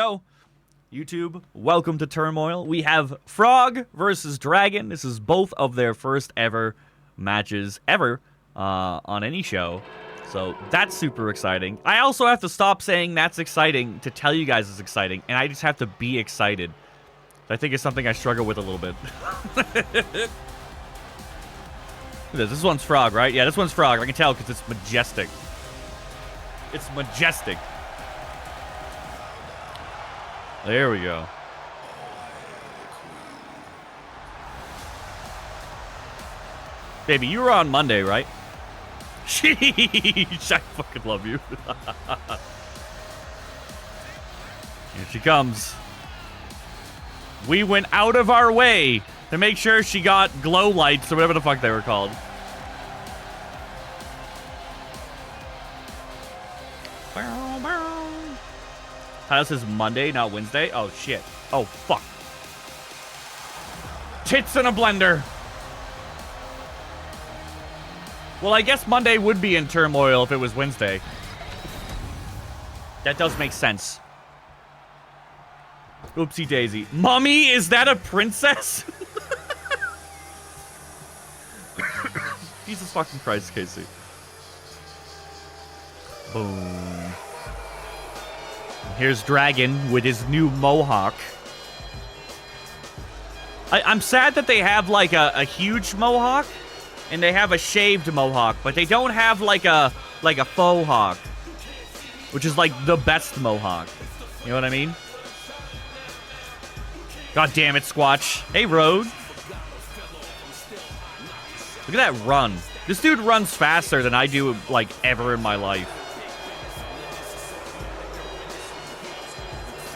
go. YouTube, welcome to Turmoil. We have Frog versus Dragon. This is both of their first ever matches ever on any show. So that's super exciting. I also have to stop saying that's exciting to tell you guys it's exciting, and I just have to be excited. I think it's something I struggle with a little bit. This one's Frog, right? Yeah, this one's Frog. I can tell because it's majestic. It's majestic. There we go. Baby, you were on Monday, right? Sheesh, I fucking love you. Here she comes. We went out of our way to make sure she got glow lights or whatever the fuck they were called. Title says Monday, not Wednesday. Oh, shit. Oh, fuck. Tits in a blender. Well, I guess Monday would be in Turmoil if it was Wednesday. That does make sense. Oopsie daisy. Mommy, is that a princess? Jesus fucking Christ, Casey. Boom. Here's Dragon with his new mohawk. I'm sad that they have like a huge mohawk and they have a shaved mohawk, but they don't have like a faux hawk, which is like the best mohawk. You know what I mean? God damn it, Squatch. Hey, Road. Look at that run. This dude runs faster than I do, like, ever in my life.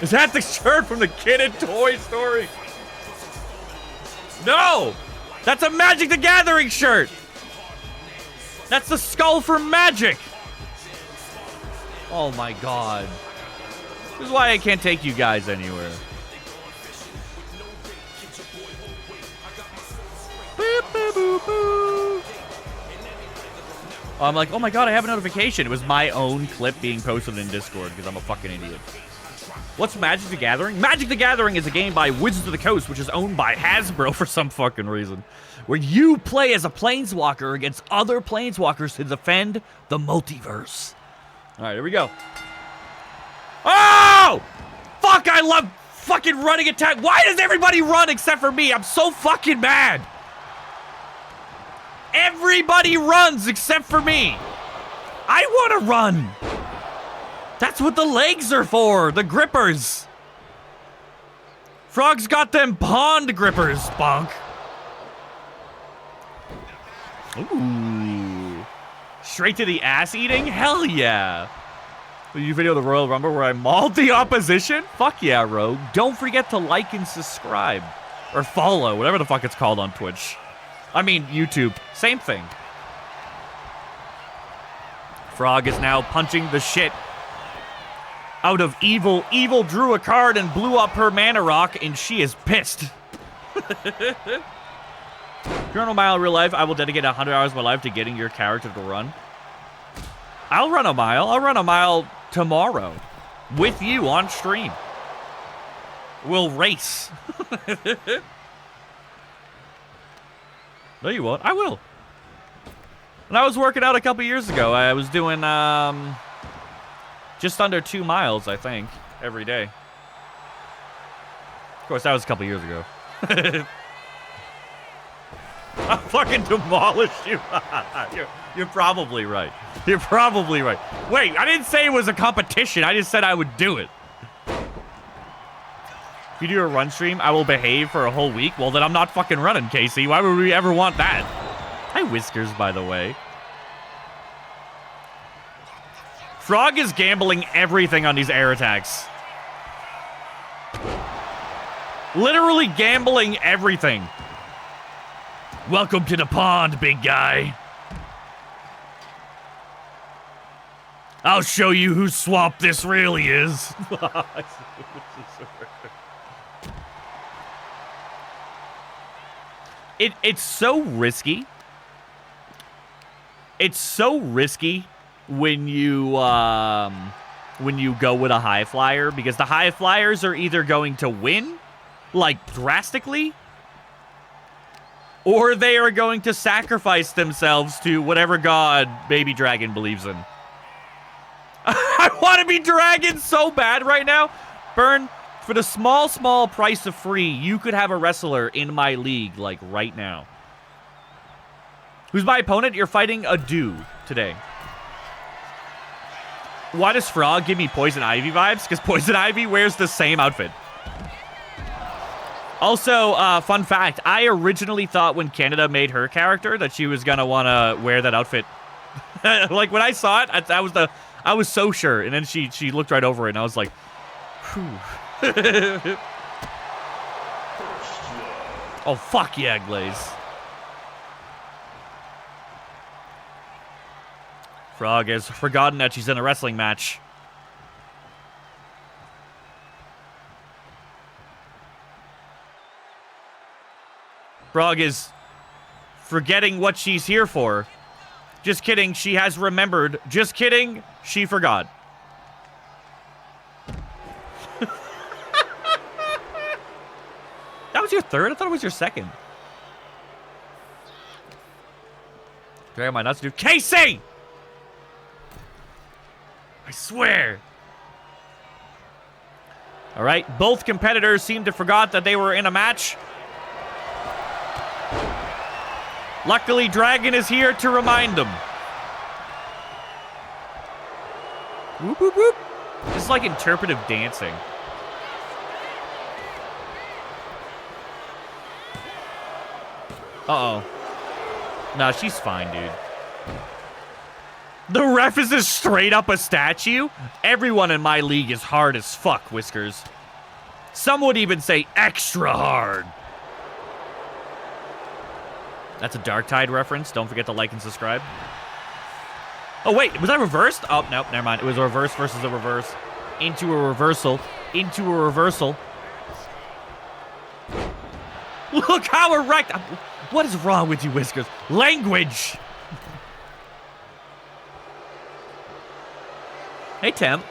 Is that the shirt from the kid in Toy Story? No! That's a Magic the Gathering shirt! That's the skull from Magic! Oh my god. This is why I can't take you guys anywhere. Boop, boop, boop, boop. I'm like, oh my god, I have a notification. It was my own clip being posted in Discord because I'm a fucking idiot. What's Magic the Gathering? Magic the Gathering is a game by Wizards of the Coast, which is owned by Hasbro for some fucking reason, where you play as a planeswalker against other planeswalkers to defend the multiverse. All right, here we go. Oh! Fuck, I love fucking running attack. Why does everybody run except for me? I'm so fucking mad. Everybody runs except for me. I want to run. That's what the legs are for, the grippers. Frog's got them pond grippers, Bonk. Ooh. Straight to the ass eating? Hell yeah. You video of the Royal Rumble where I mauled the opposition? Fuck yeah, Rogue. Don't forget to like and subscribe. Or follow, whatever the fuck it's called on Twitch. I mean, YouTube. Same thing. Frog is now punching the shit out of Evil. Evil drew a card and blew up her mana rock, and she is pissed. If you're on a mile in real life, I will dedicate 100 hours of my life to getting your character to run. I'll run a mile. I'll run a mile tomorrow with you on stream. We'll race. No, you won't. I will. When I was working out a couple years ago, I was doing just under 2 miles, I think, every day. Of course, that was a couple years ago. I fucking demolished you. You're probably right. You're probably right. Wait, I didn't say it was a competition. I just said I would do it. If you do a run stream, I will behave for a whole week. Well, then I'm not fucking running, Casey. Why would we ever want that? Hi, Whiskers, by the way. Frog is gambling everything on these air attacks. Literally gambling everything. Welcome to the pond, big guy. I'll show you whose swamp this really is. It's so risky. It's so risky when you when you go with a high flyer, because the high flyers are either going to win, like, drastically, or they are going to sacrifice themselves to whatever god Baby Dragon believes in. I want to be Dragon so bad right now. Burn, for the small, small price of free, you could have a wrestler in my league, like, right now. Who's my opponent? You're fighting Adoo today. Why does Frog give me Poison Ivy vibes? Because Poison Ivy wears the same outfit. Also, fun fact, I originally thought when Canada made her character that she was going to want to wear that outfit. Like, when I saw it, I was so sure. And then she looked right over it, and I was like, whew. Oh, fuck yeah, Glaze. Frog has forgotten that she's in a wrestling match. Frog is forgetting what she's here for. Just kidding, she has remembered. Just kidding, she forgot. That was your third? I thought it was your second. Drag my nuts, dude. Casey! I swear. All right, both competitors seem to forgot that they were in a match. Luckily, Dragon is here to remind them. Whoop, whoop, whoop. It's like interpretive dancing. Uh-oh. Nah, she's fine, dude. The ref is just straight up a statue? Everyone in my league is hard as fuck, Whiskers. Some would even say extra hard. That's a Dark Tide reference. Don't forget to like and subscribe. Oh, wait. Was that reversed? Oh, nope. Never mind. It was a reverse versus a reverse. Into a reversal. Into a reversal. Look how erect. What is wrong with you, Whiskers? Language. Hey, Temp.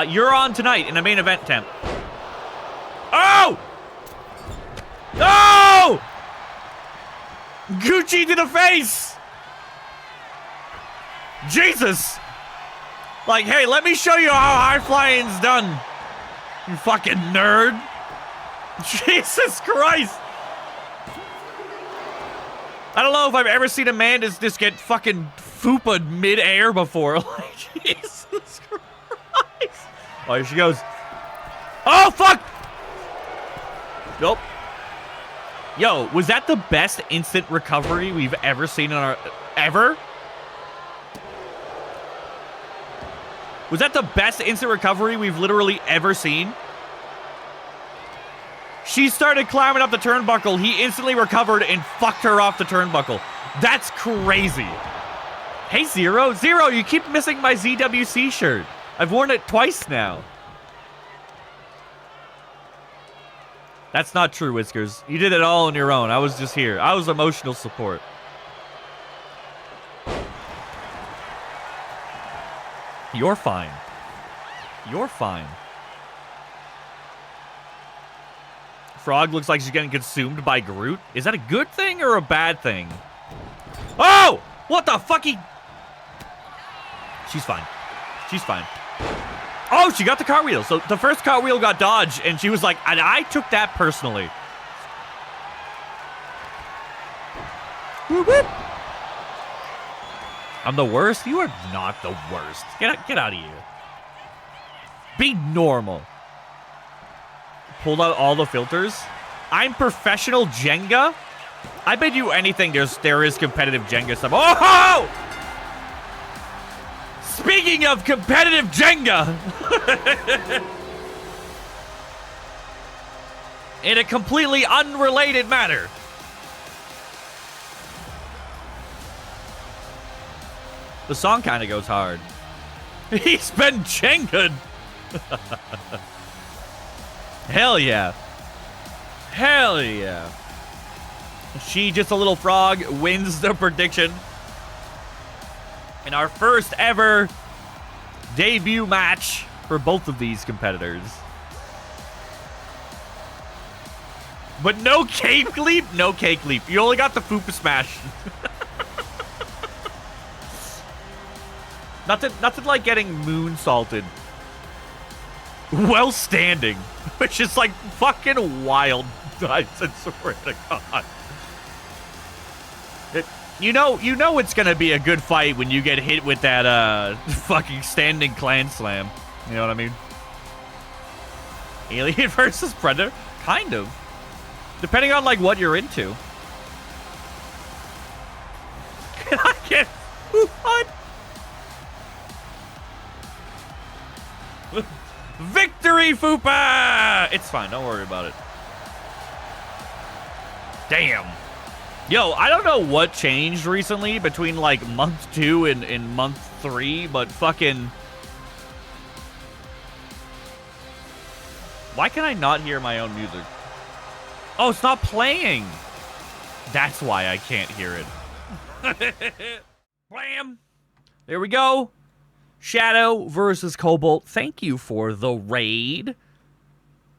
You're on tonight in the main event, Temp. Oh! Oh! Gucci to the face! Jesus! Like, hey, let me show you how high flying's done. You fucking nerd. Jesus Christ! I don't know if I've ever seen a man just get fucking fupa mid-air before. Like, Jesus Christ. Oh, here she goes. Oh, fuck! Nope. Yo, was that the best instant recovery we've ever seen in our... Ever? Was that the best instant recovery we've literally ever seen? She started climbing up the turnbuckle. He instantly recovered and fucked her off the turnbuckle. That's crazy. Hey, Zero. Zero, you keep missing my ZWC shirt. I've worn it twice now. That's not true, Whiskers. You did it all on your own. I was just here. I was emotional support. You're fine. You're fine. Frog looks like she's getting consumed by Groot. Is that a good thing or a bad thing? Oh! What the fuck? She's fine. She's fine. Oh, she got the cartwheel. So the first cartwheel got dodged, and she was like, and I took that personally. Whoop, whoop. I'm the worst? You are not the worst. Get out of here. Be normal. Pulled out all the filters. I'm professional Jenga. I bet you anything there is competitive Jenga stuff. Oh! Speaking of competitive Jenga. In a completely unrelated matter. The song kind of goes hard. He's been Jenga'd. Hell yeah. Hell yeah. She, just a little frog, wins the prediction. In our first ever Debut match for both of these competitors. But no cake leap? No cake leap. You only got the fupa smash. Nothing like getting moonsaulted. Well standing. Which is like fucking wild. I swear to God. You know it's gonna be a good fight when you get hit with that fucking standing clan slam. You know what I mean? Alien versus Predator? Kind of. Depending on like what you're into. Can I get what? Victory, Fupa! It's fine, don't worry about it. Damn. Yo, I don't know what changed recently between like month 2 and month 3, but fucking... Why can I not hear my own music? Oh, it's not playing. That's why I can't hear it. Blam. There we go. Shadow versus Cobalt. Thank you for the raid.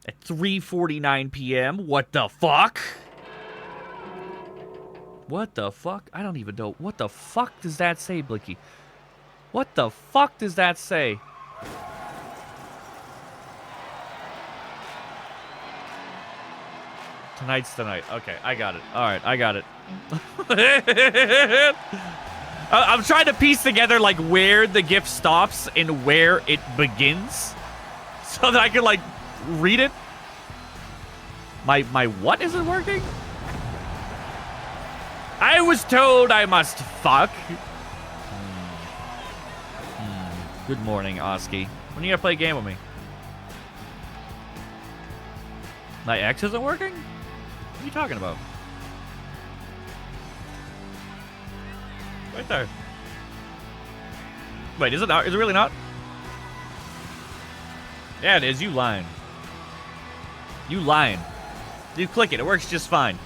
At 3:49 p.m. What the fuck? What the fuck? I don't even know. What the fuck does that say, Blicky? What the fuck does that say? Tonight's tonight. Okay, I got it. All right, I got it. I'm trying to piece together like where the GIF stops and where it begins, so that I can like read it. My what isn't working? I was told I must fuck. Good morning, Oski. When are you gonna play a game with me? My X isn't working? What are you talking about? Right there. Wait, is it not? Is it really not? Yeah, it is. You lying. You lying. You click it. It works just fine.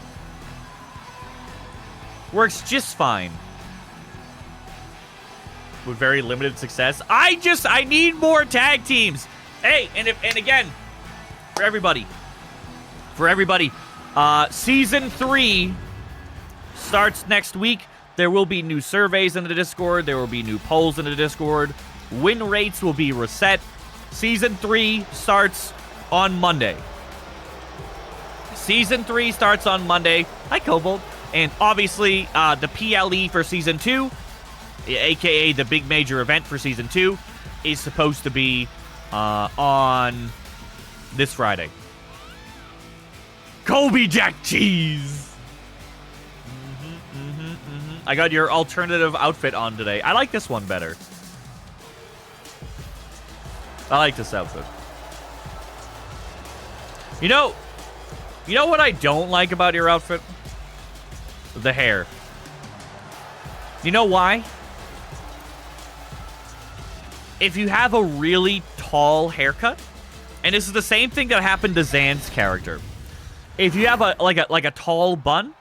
Works just fine. With very limited success. I need more tag teams. Hey, and again, for everybody. Season 3 starts next week. There will be new surveys in the Discord. There will be new polls in the Discord. Win rates will be reset. Season 3 starts on Monday. Season 3 starts on Monday. Hi, Cobalt. And obviously, the PLE for Season 2, a.k.a. the big major event for Season 2, is supposed to be on this Friday. Colby Jack Cheese! I got your alternative outfit on today. I like this one better. I like this outfit. You know what I don't like about your outfit? The hair. You know why? If you have a really tall haircut, and this is the same thing that happened to Zan's character. If you have a tall bun,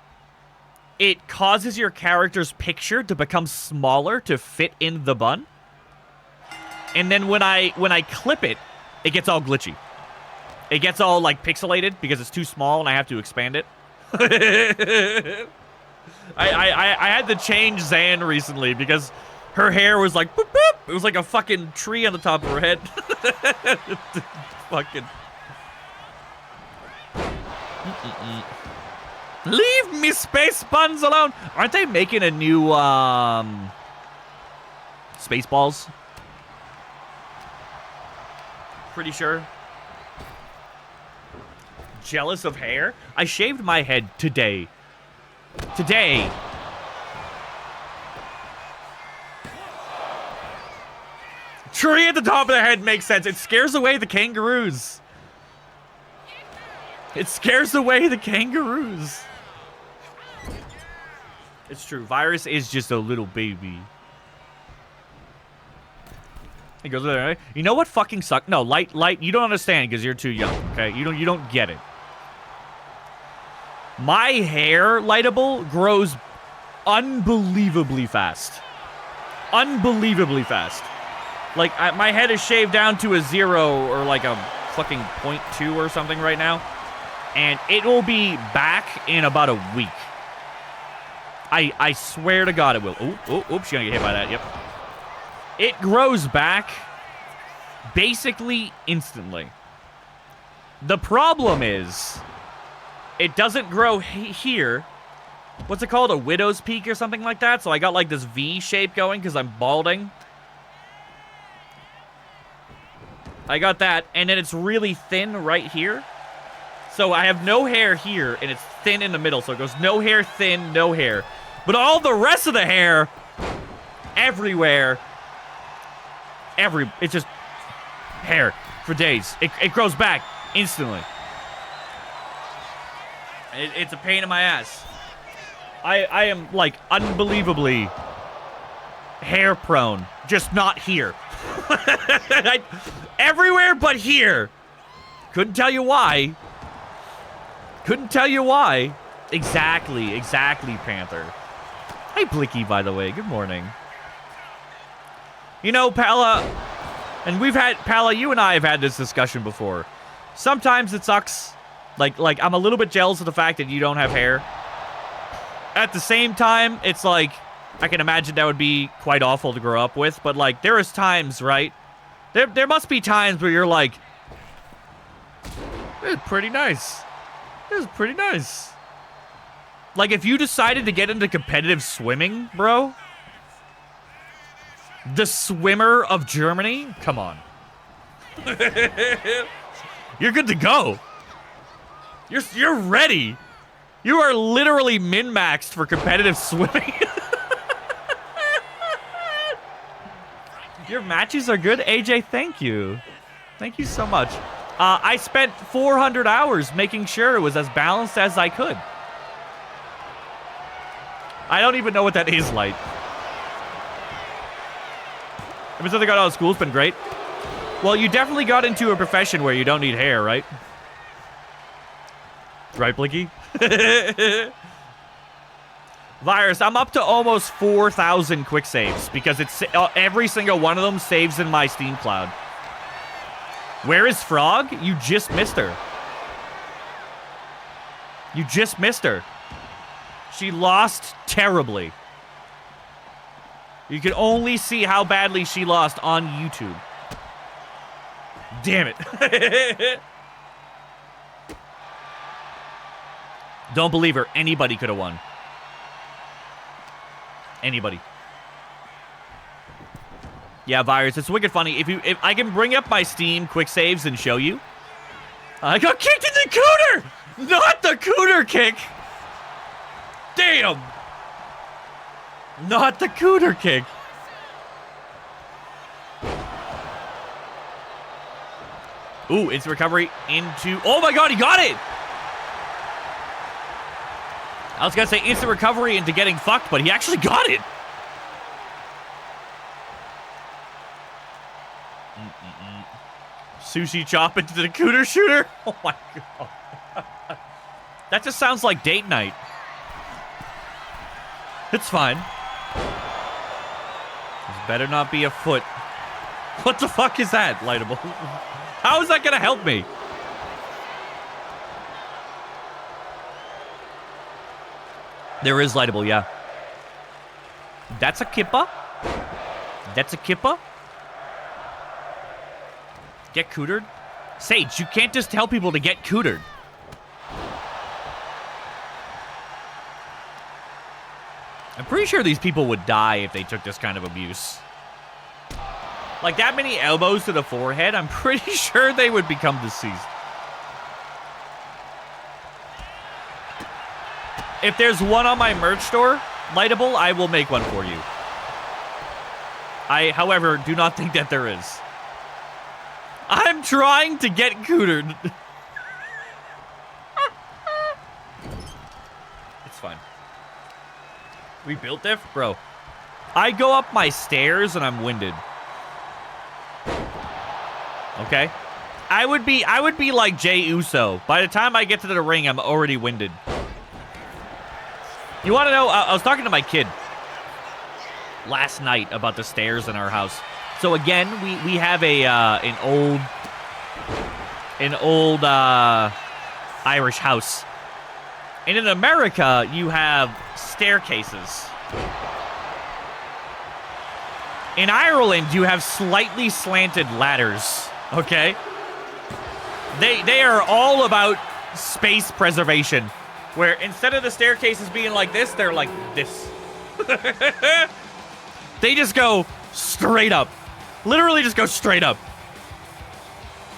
it causes your character's picture to become smaller to fit in the bun. And then when I clip it, it gets all glitchy. It gets all like pixelated because it's too small and I have to expand it. I had to change Zan recently because her hair was like boop, boop. It was like a fucking tree on the top of her head. Fucking. Leave me space buns alone. Aren't they making a new Spaceballs? Pretty sure. Jealous of hair? I shaved my head today. Today. Tree at the top of the head makes sense. It scares away the kangaroos. It scares away the kangaroos. It's true. Virus is just a little baby. He goes there, right? You know what fucking sucks? No, light. You don't understand because you're too young. Okay, you don't get it. My hair, Lightable, grows unbelievably fast. Unbelievably fast. Like, my head is shaved down to a 0 or like a fucking 0.2 or something right now. And it will be back in about a week. I swear to God it will. Oops, she's gonna get hit by that, yep. It grows back basically instantly. The problem is, it doesn't grow here. What's it called? A widow's peak or something like that? So I got like this V shape going because I'm balding. I got that, and then it's really thin right here. So I have no hair here, and it's thin in the middle. So it goes no hair, thin, no hair. But all the rest of the hair, everywhere, it's just hair for days. It grows back instantly. It's a pain in my ass. I am, like, unbelievably hair prone. Just not here. Everywhere but here. Couldn't tell you why. Couldn't tell you why. Exactly, Panther. Hi, Blicky, by the way. Good morning. You know, Pala, and Pala, you and I have had this discussion before. Sometimes it sucks. Like, I'm a little bit jealous of the fact that you don't have hair. At the same time, it's like, I can imagine that would be quite awful to grow up with, but, like, there is times, right? There must be times where you're like, this is pretty nice. This is pretty nice. Like, if you decided to get into competitive swimming, bro, the swimmer of Germany, come on. You're good to go. You're ready. You are literally min-maxed for competitive swimming. Your matches are good, AJ. Thank you. Thank you so much. I spent 400 hours making sure it was as balanced as I could. I don't even know what that is like. Ever since I got out of school, it's been great. Well, you definitely got into a profession where you don't need hair, right? Right, Blicky? Virus, I'm up to almost 4,000 quick saves because it's every single one of them saves in my Steam cloud. Where is Frog? You just missed her. You just missed her. She lost terribly. You can only see how badly she lost on YouTube. Damn it. Don't believe her. Anybody could have won. Anybody. Yeah, Virus, it's wicked funny. If I can bring up my Steam quick saves and show you. I got kicked in the cooter! Not the cooter kick! Damn! Not the cooter kick. Ooh, it's recovery into... Oh my god, he got it! I was gonna say instant recovery into getting fucked, but he actually got it. Sushi chop into the cooter shooter? Oh my god. That just sounds like date night. It's fine. This better not be a foot. What the fuck is that, Lightable? How is that gonna help me? There is Lightable, yeah. That's a kippa. That's a kippa. Get cootered? Sage, you can't just tell people to get cootered. I'm pretty sure these people would die if they took this kind of abuse. Like, that many elbows to the forehead, I'm pretty sure they would become deceased. If there's one on my merch store, Lightable, I will make one for you. I, however, do not think that there is. I'm trying to get cootered. It's fine. We built it? Bro, I go up my stairs and I'm winded. Okay? I would be like Jey Uso. By the time I get to the ring, I'm already winded. You want to know? I was talking to my kid last night about the stairs in our house. So again, we have an old Irish house. And in America, you have staircases. In Ireland, you have slightly slanted ladders, okay? They are all about space preservation, where instead of the staircases being like this, they're like this. They just go straight up. Literally just go straight up.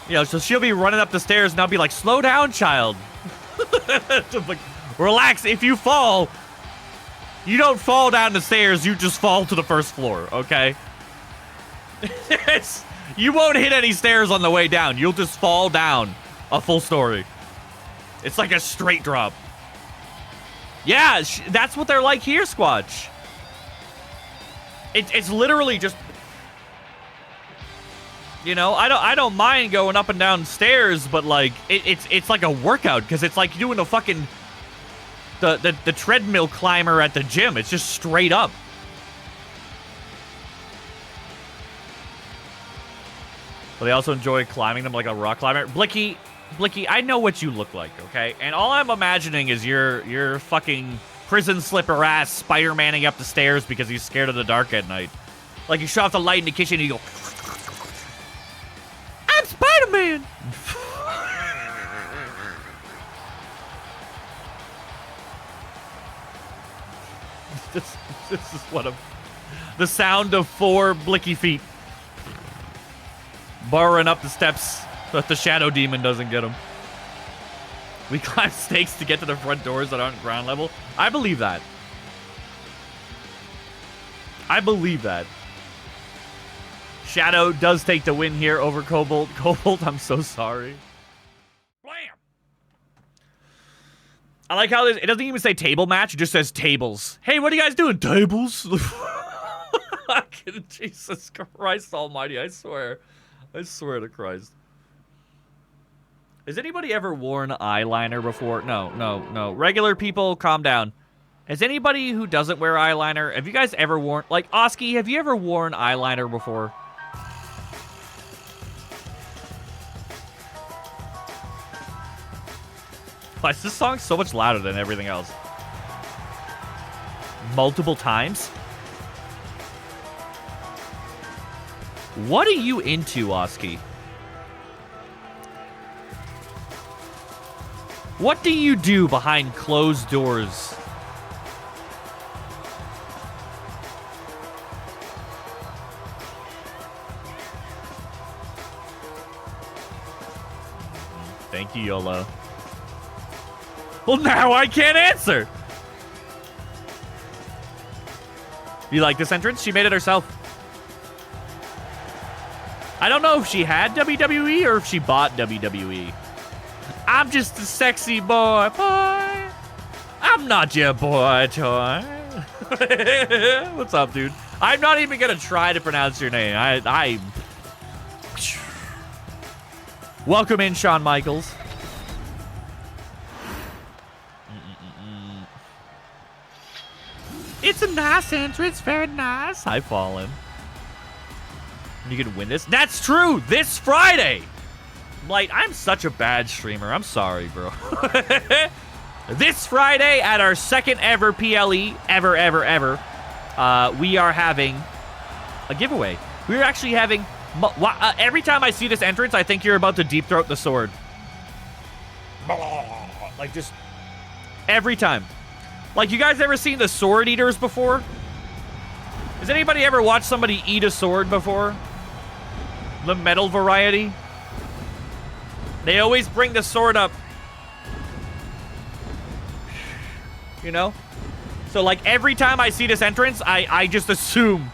You know, so she'll be running up the stairs and I'll be like, slow down, child. Like, relax. If you fall, you don't fall down the stairs, you just fall to the first floor, okay? You won't hit any stairs on the way down. You'll just fall down a full story. It's like a straight drop. Yeah, that's what they're like here, Squatch. It's literally just... You know, I don't mind going up and down stairs, but like it's like a workout because it's like doing a fucking the treadmill climber at the gym. It's just straight up. But they also enjoy climbing them like a rock climber. Blicky, I know what you look like, okay? And all I'm imagining is your fucking prison slipper ass Spider-Manning up the stairs because he's scared of the dark at night. Like you shut off the light in the kitchen and you go, I'm Spider-Man! This is what the sound of 4 Blicky feet burrowing up the steps so that the shadow demon doesn't get him. We climb stakes to get to the front doors that aren't ground level. I believe that. I believe that. Shadow does take the win here over Cobalt. Cobalt, I'm so sorry. Blam! I like how it doesn't even say table match. It just says tables. Hey, what are you guys doing? Tables? Jesus Christ almighty, I swear. I swear to Christ. Has anybody ever worn eyeliner before? No. Regular people, calm down. Has anybody who doesn't wear eyeliner, have you guys ever worn... Like, Oski, have you ever worn eyeliner before? Why is this song so much louder than everything else? Multiple times? What are you into, Oski? What do you do behind closed doors? Thank you, YOLO. Well, now I can't answer. You like this entrance? She made it herself. I don't know if she had WWE or if she bought WWE. I'm just a sexy boy. I'm not your boy toy. What's up, dude? I'm not even gonna try to pronounce your name. I welcome in, Shawn Michaels. It's a nice entrance, very nice. Hi, Fallen. You can win this. That's true. This Friday. Like, I'm such a bad streamer. I'm sorry, bro. This Friday at our second ever PLE, ever, we are having a giveaway. We're actually having... every time I see this entrance, I think you're about to deep throat the sword. Like, just... Every time. Like, you guys ever seen the sword eaters before? Has anybody ever watched somebody eat a sword before? The metal variety? They always bring the sword up. You know? So, like, every time I see this entrance, I just assume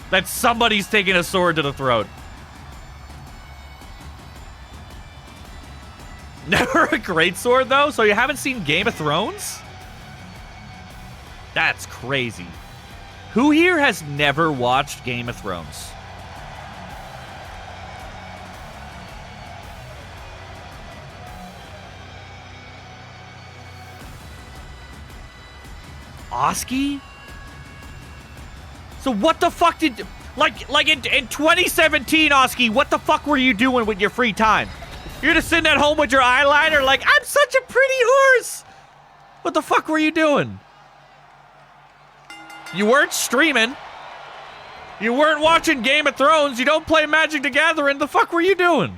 that somebody's taking a sword to the throat. Never a great sword, though? So you haven't seen Game of Thrones? That's crazy. Who here has never watched Game of Thrones? Oski? So what the fuck did... Like in 2017, Oski, what the fuck were you doing with your free time? You're just sitting at home with your eyeliner like, I'm such a pretty horse. What the fuck were you doing? You weren't streaming. You weren't watching Game of Thrones. You don't play Magic the Gathering. The fuck were you doing?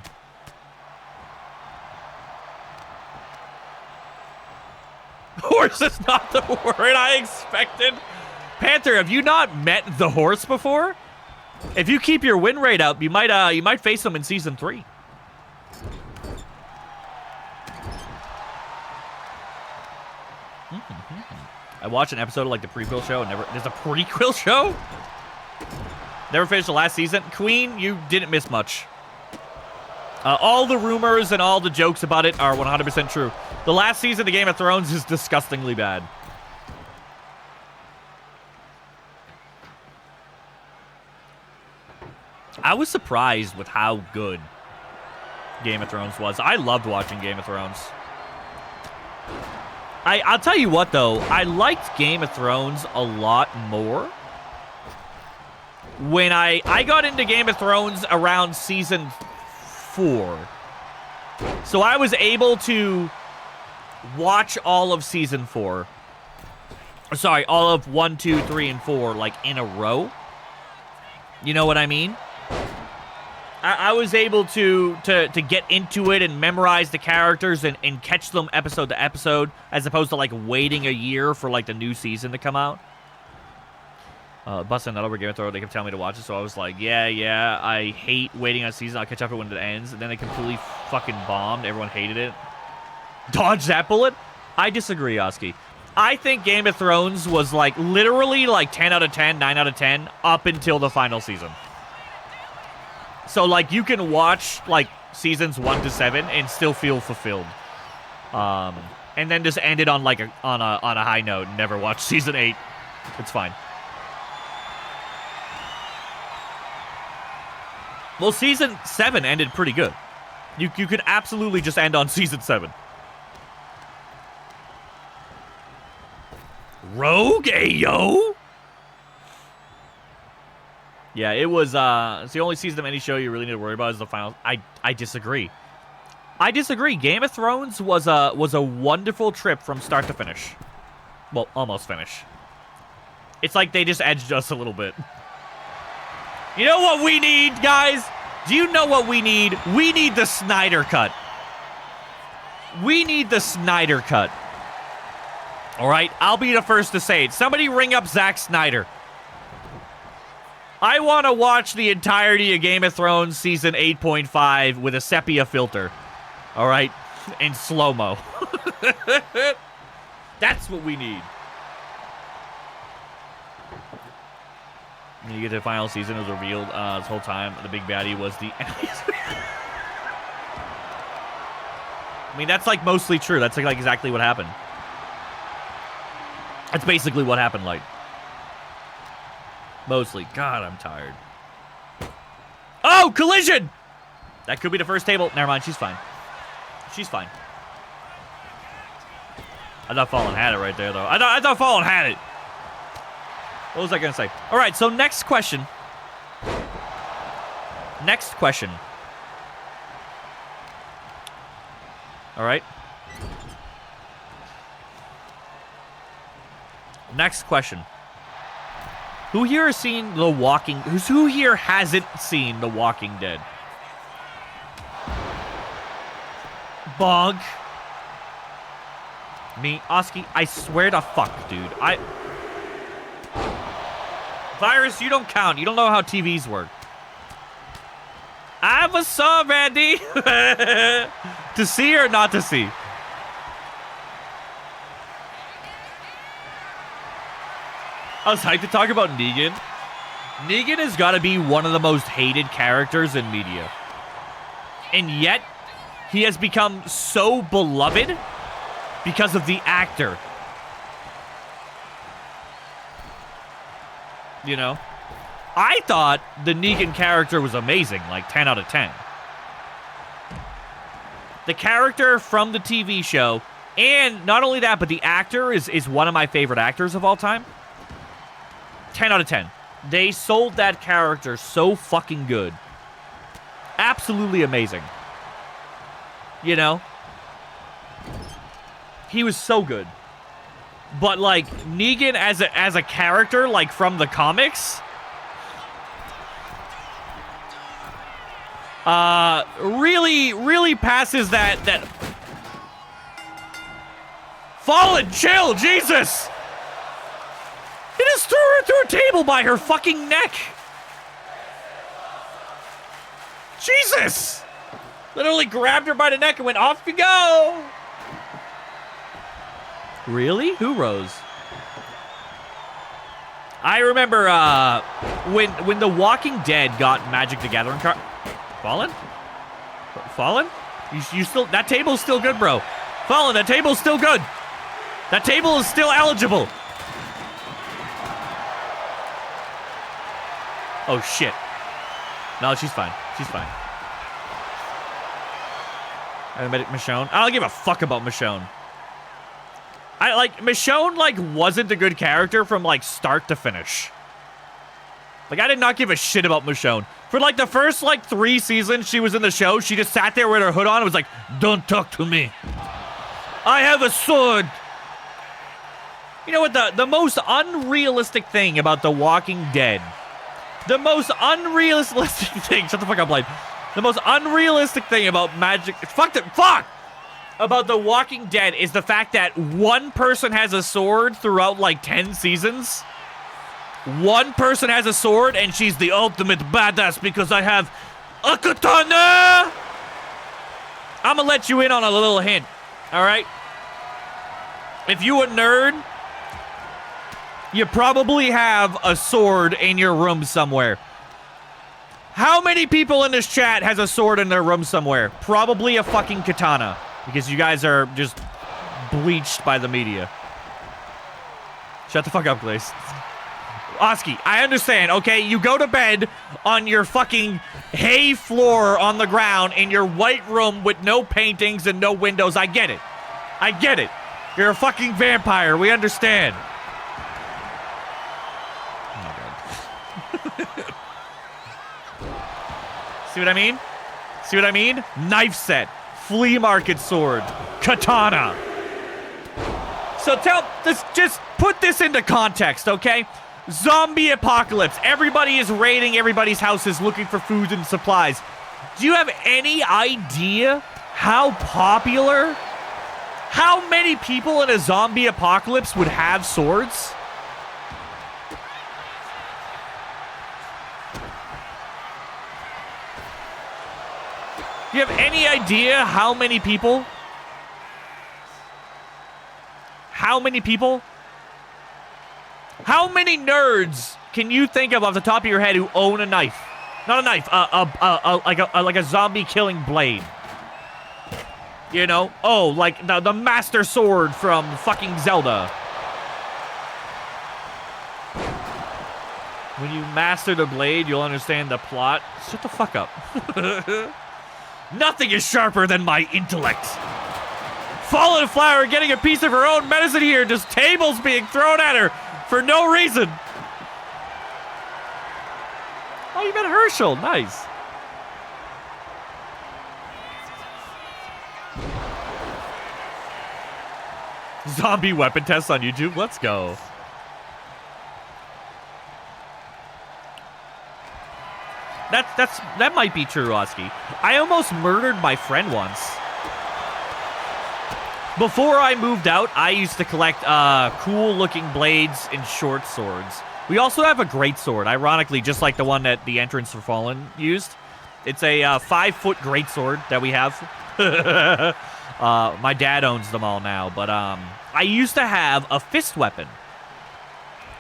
Horse is not the word I expected. Panther, have you not met the horse before? If you keep your win rate up, you might face him in season 3. I watched an episode of like the prequel show and there's a prequel show? Never finished the last season. Queen, you didn't miss much. All the rumors and all the jokes about it are 100% true. The last season of Game of Thrones is disgustingly bad. I was surprised with how good Game of Thrones was. I loved watching Game of Thrones. I'll tell you what, though. I liked Game of Thrones a lot more when I got into Game of Thrones around season 4. So I was able to watch all of season 4. Sorry, all of 1, 2, 3, and 4, like, in a row. You know what I mean? I was able to get into it and memorize the characters and catch them episode to episode, as opposed to, like, waiting a year for, like, the new season to come out. Busting that over Game of Thrones, they kept telling me to watch it, so I was like, yeah, I hate waiting on a season. I'll catch up when it ends. And then they completely fucking bombed. Everyone hated it. Dodge that bullet? I disagree, Oski. I think Game of Thrones was, like, literally, like, 10 out of 10, 9 out of 10, up until the final season. So, like, you can watch, like, seasons 1 to 7 and still feel fulfilled. And then just end it on, like, on a high note and never watch season 8. It's fine. Well, season 7 ended pretty good. You could absolutely just end on season 7. Rogue, ayo? Yeah, it was, it's the only season of any show you really need to worry about is the final. I disagree. I disagree. Game of Thrones was a wonderful trip from start to finish. Well, almost finish. It's like they just edged us a little bit. You know what we need, guys? Do you know what we need? We need the Snyder Cut. We need the Snyder Cut. All right, I'll be the first to say it. Somebody ring up Zack Snyder. I want to watch the entirety of Game of Thrones season 8.5 with a sepia filter. All right? In slow-mo. That's what we need. When you get to the final season, it was revealed this whole time the big baddie was the enemy. I mean, that's like mostly true. That's like exactly what happened. That's basically what happened, like. Mostly. God, I'm tired. Oh, collision! That could be the first table. Never mind, she's fine. She's fine. I thought Fallen had it right there, though. I thought Fallen had it. What was I going to say? All right, so next question. Next question. All right. Next question. Who here has seen The Walking... Who here hasn't seen The Walking Dead? Bonk. Me, Oski, I swear to fuck, dude. Virus, you don't count. You don't know how TVs work. I was so ready. To see or not to see? I was hyped to talk about Negan. Negan has got to be one of the most hated characters in media. And yet, he has become so beloved because of the actor. You know? I thought the Negan character was amazing, like 10 out of 10. The character from the TV show, and not only that, but the actor is one of my favorite actors of all time. 10 out of 10. They sold that character so fucking good. Absolutely amazing. You know? He was so good. But, like, Negan as a character, like, from the comics... really passes that... Fallen, chill, Jesus! He just threw her through a table by her fucking neck. Jesus! Literally grabbed her by the neck and went, off you go! Really? Who rose? I remember, when The Walking Dead got Magic the Gathering card... Fallen? Fallen? You still... That table's still good, bro. Fallen, that table's still good. That table is still eligible. Oh, shit. No, she's fine. She's fine. Michonne. I don't give a fuck about Michonne. Michonne, wasn't a good character from, start to finish. I did not give a shit about Michonne. For, the first, 3 seasons she was in the show, she just sat there with her hood on and was like, don't talk to me. I have a sword. You know what? The most unrealistic thing about The Walking Dead... The most unrealistic thing... Shut the fuck up, Blade. The most unrealistic thing about magic... Fuck! About The Walking Dead is the fact that one person has a sword throughout, 10 seasons. One person has a sword, and she's the ultimate badass because I have a katana! I'm gonna let you in on a little hint, alright? If you a nerd, you probably have a sword in your room somewhere. How many people in this chat has a sword in their room somewhere? Probably a fucking katana. Because you guys are just bleached by the media. Shut the fuck up, Glaze. Oski, I understand, okay? You go to bed on your fucking hay floor on the ground in your white room with no paintings and no windows. I get it. I get it. You're a fucking vampire. We understand. Oh my God. See what I mean? See what I mean? Knife set. Flea market sword. Katana. So just put this into context, okay? Zombie apocalypse. Everybody is raiding everybody's houses looking for food and supplies. Do you have any idea how popular, how many people in a zombie apocalypse would have swords? Do you have any idea how many people? How many people? How many nerds can you think of off the top of your head who own a knife? Not a knife, like a zombie killing blade. You know? Oh, like the master sword from fucking Zelda. When you master the blade, you'll understand the plot. Shut the fuck up. Nothing is sharper than my intellect. Fallen Flower getting a piece of her own medicine here. Just tables being thrown at her for no reason. Oh, you met Herschel. Nice. Zombie weapon tests on YouTube. Let's go. That might be true, Oski. I almost murdered my friend once. Before I moved out, I used to collect cool-looking blades and short swords. We also have a great sword, ironically, just like the one that the Entrance for Fallen used. It's a 5-foot great sword that we have. My dad owns them all now, but I used to have a fist weapon.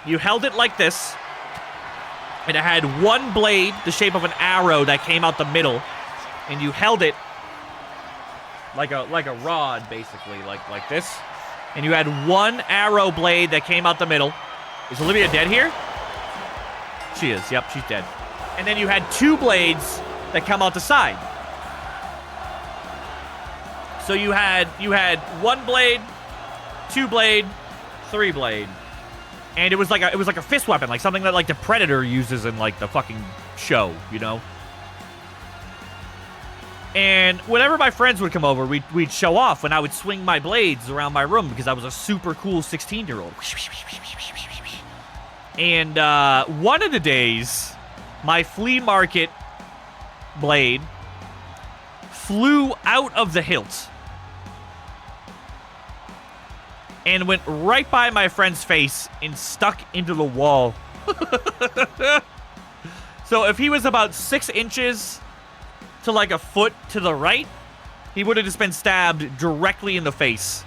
You held it like this, and it had one blade, the shape of an arrow that came out the middle, and you held it like a rod, basically, like this. And you had one arrow blade that came out the middle. Is Olivia dead here? She is. Yep, she's dead. And then you had two blades that come out the side. So you had one blade, two blade, three blade. And it was like a fist weapon, like something that like the Predator uses in like the fucking show, you know? And whenever my friends would come over, we'd show off when I would swing my blades around my room because I was a super cool 16-year-old. And one of the days, my flea market blade flew out of the hilt and went right by my friend's face and stuck into the wall. So if he was about 6 inches to like a foot to the right, he would have just been stabbed directly in the face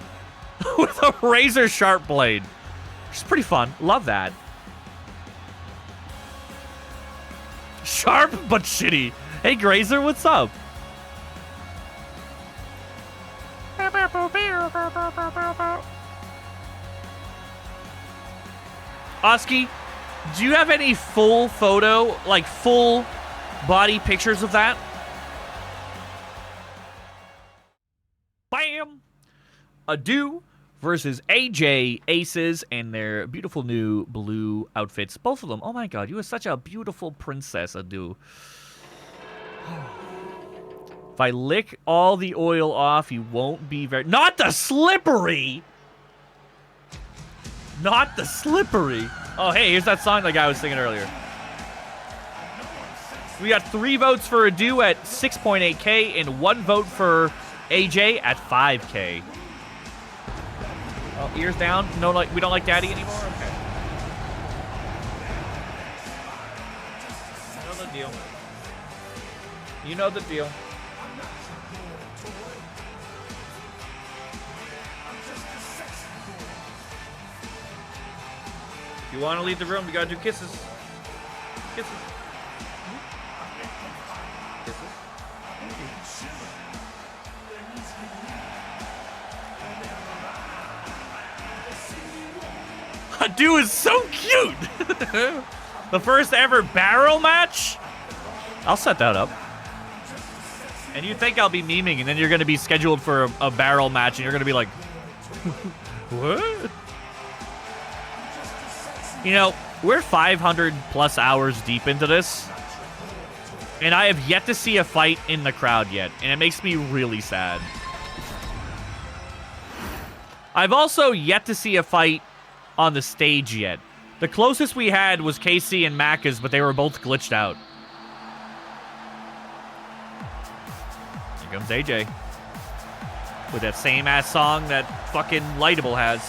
with a razor sharp blade. Which is pretty fun. Love that. Sharp but shitty. Hey Grazer, what's up? Oski, do you have any full photo, like full body pictures of that? Bam! Adoo versus AJ Aces and their beautiful new blue outfits. Both of them. Oh my god, you are such a beautiful princess, Adoo. If I lick all the oil off, you won't be very... Not the slippery! Not the slippery! Oh, hey, here's that song that guy was singing earlier. We got 3 votes for Adoo at 6.8K and 1 vote for AJ at 5K. Oh, ears down? No, like we don't like Daddy anymore? Okay. You know the deal. You know the deal. If you want to leave the room, you gotta do kisses. Kisses. Kisses. Adoo is so cute! The first ever barrel match? I'll set that up. And you think I'll be memeing, and then you're gonna be scheduled for a barrel match, and you're gonna be like, what? You know, we're 500 plus hours deep into this, and I have yet to see a fight in the crowd yet, and it makes me really sad. I've also yet to see a fight on the stage yet. The closest we had was Casey and Makkas, but they were both glitched out. Here comes AJ. With that same ass song that fucking Lightable has.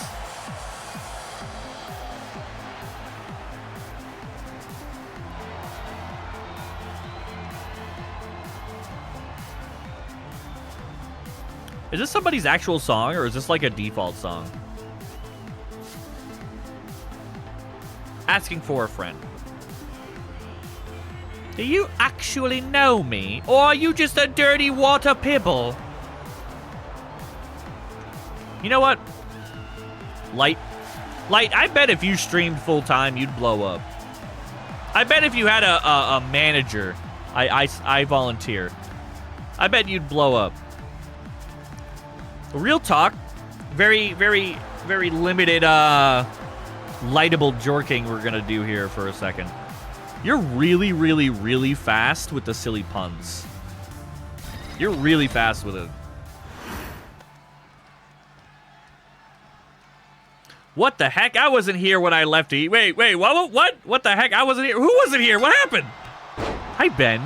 Is this somebody's actual song, or is this like a default song? Asking for a friend. Do you actually know me, or are you just a dirty water pibble? You know what? Light, I bet if you streamed full-time, you'd blow up. I bet if you had a manager, I volunteer. I bet you'd blow up. Real talk, very, very, very limited, lightable jorking we're gonna do here for a second. You're really, really, really fast with the silly puns. You're really fast with it. What the heck? I wasn't here when I left to eat. Wait, what? What the heck? I wasn't here. Who wasn't here? What happened? Hi, Ben.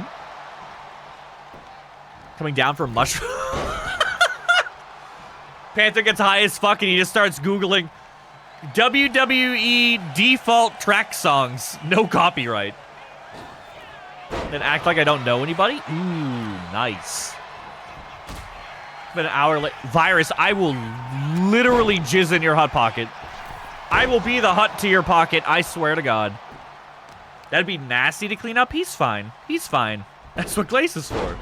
Coming down from mushroom. Panther gets high as fuck and he just starts Googling WWE default track songs. No copyright. Then act like I don't know anybody? Ooh, nice. Been an hour late. Virus, I will literally jizz in your hot pocket. I will be the hut to your pocket, I swear to God. That'd be nasty to clean up. He's fine. He's fine. That's what Glaze is for.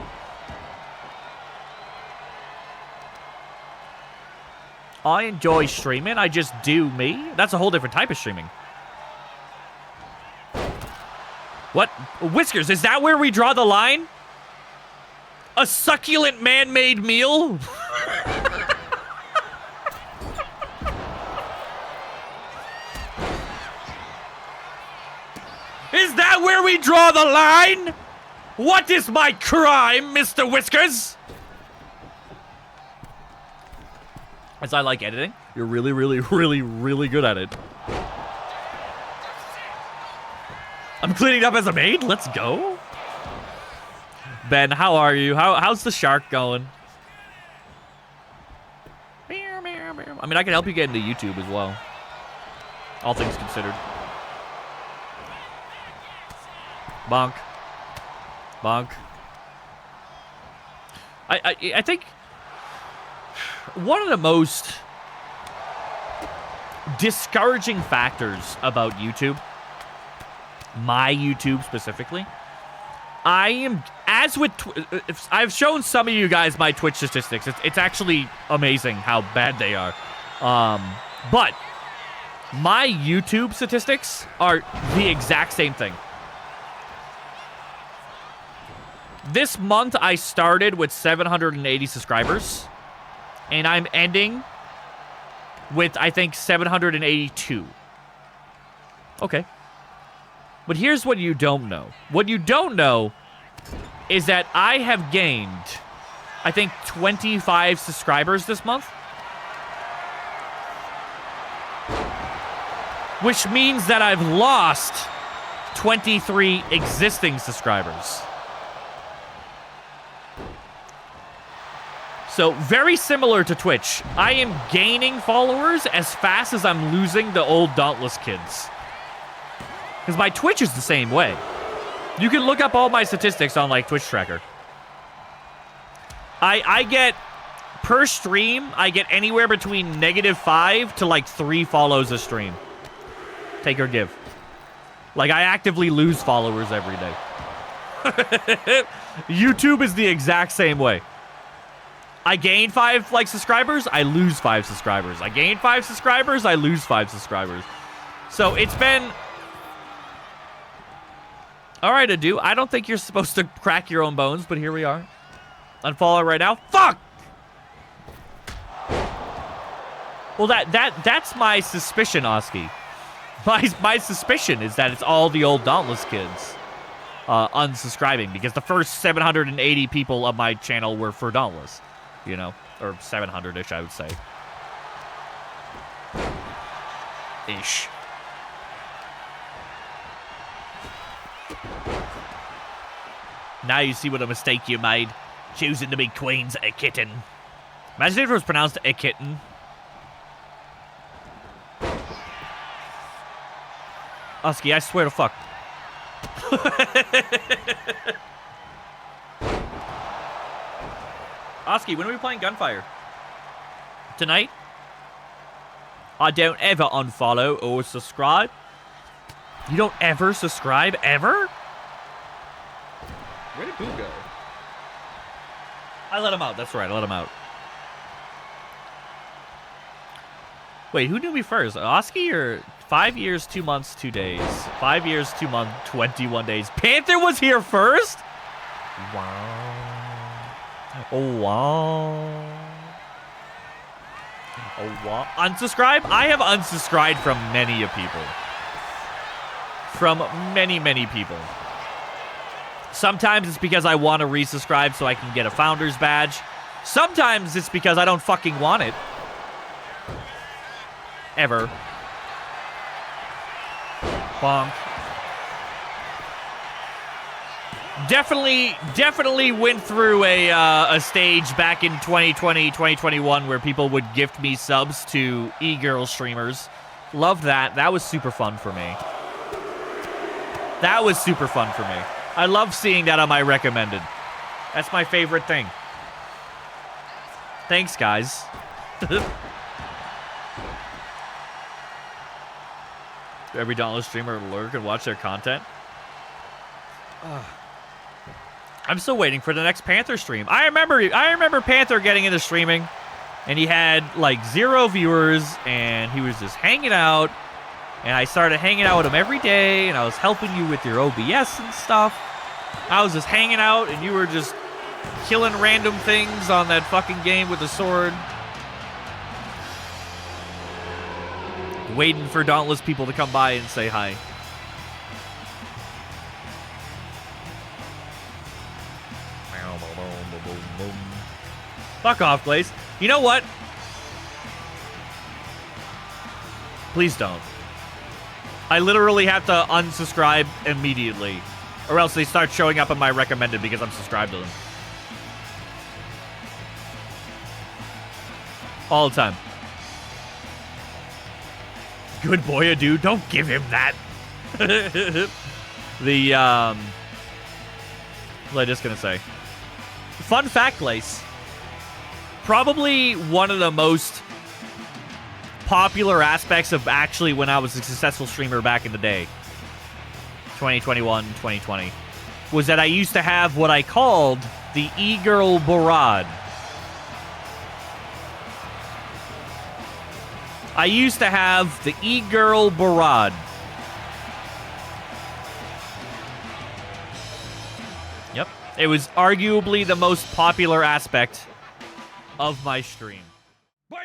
I enjoy streaming. I just do me. That's a whole different type of streaming. What? Whiskers, is that where we draw the line? A succulent man-made meal? we draw the line? What is my crime, Mr. Whiskers? As I like editing, you're really, really, really, really good at it. I'm cleaning up as a maid? Let's go. Ben, how are you? How's the shark going? I mean, I can help you get into YouTube as well. All things considered. Bonk. Bonk. I think one of the most discouraging factors about YouTube, my YouTube specifically, I've shown some of you guys my Twitch statistics. It's actually amazing how bad they are. But my YouTube statistics are the exact same thing. This month, I started with 780 subscribers, and I'm ending with, I think, 782. Okay. But here's what you don't know. What you don't know is that I have gained, I think, 25 subscribers this month. Which means that I've lost 23 existing subscribers. So, very similar to Twitch, I am gaining followers as fast as I'm losing the old Dauntless kids. Because my Twitch is the same way. You can look up all my statistics on, like, Twitch Tracker. I get, per stream, I get anywhere between -5 to, like, 3 follows a stream. Take or give. Like, I actively lose followers every day. YouTube is the exact same way. I gain 5 like subscribers, I lose 5 subscribers. I gain 5 subscribers, I lose 5 subscribers. So it's been... Alright, Adoo, I don't think you're supposed to crack your own bones, but here we are. Unfollow right now. Fuck! Well, that's my suspicion, Oski. My suspicion is that it's all the old Dauntless kids unsubscribing, because the first 780 people of my channel were for Dauntless. You know, or 700-ish, I would say. Ish. Now you see what a mistake you made, choosing to be queen's a kitten. Imagine if it was pronounced a kitten. Oski, I swear to fuck. Oski, when are we playing Gunfire? Tonight? I don't ever unfollow or subscribe. You don't ever subscribe? Ever? Where did Boo go? I let him out. That's right. I let him out. Wait, who knew me first? Oski or 5 years, 2 months, 2 days? 5 years, 2 months, 21 days. Panther was here first? Wow. Oh, wow. Oh, wow. Unsubscribe? I have unsubscribed from many of people. From many, many people. Sometimes it's because I want to resubscribe so I can get a founder's badge. Sometimes it's because I don't fucking want it. Ever. Bonk. Definitely went through a stage back in 2020, 2021 where people would gift me subs to e-girl streamers. Loved that. That was super fun for me. That was super fun for me. I love seeing that on my recommended. That's my favorite thing. Thanks, guys. Every Dauntless streamer lurk and watch their content. I'm still waiting for the next Panther stream. I remember Panther getting into streaming, and he had like 0 viewers, and he was just hanging out. And I started hanging out with him every day, and I was helping you with your OBS and stuff. I was just hanging out, and you were just killing random things on that fucking game with a sword. Waiting for Dauntless people to come by and say hi. Fuck off, Glaze. You know what? Please don't. I literally have to unsubscribe immediately, or else they start showing up in my recommended because I'm subscribed to them. All the time. Good boy, adoo. Don't give him that. What was I just gonna say? Fun fact, Glaze. Probably one of the most popular aspects of actually when I was a successful streamer back in the day, 2021, 2020, was that I used to have what I called the e-girl barrage. I used to have the e-girl barrage. Yep. It was arguably the most popular aspect of my stream. Bam!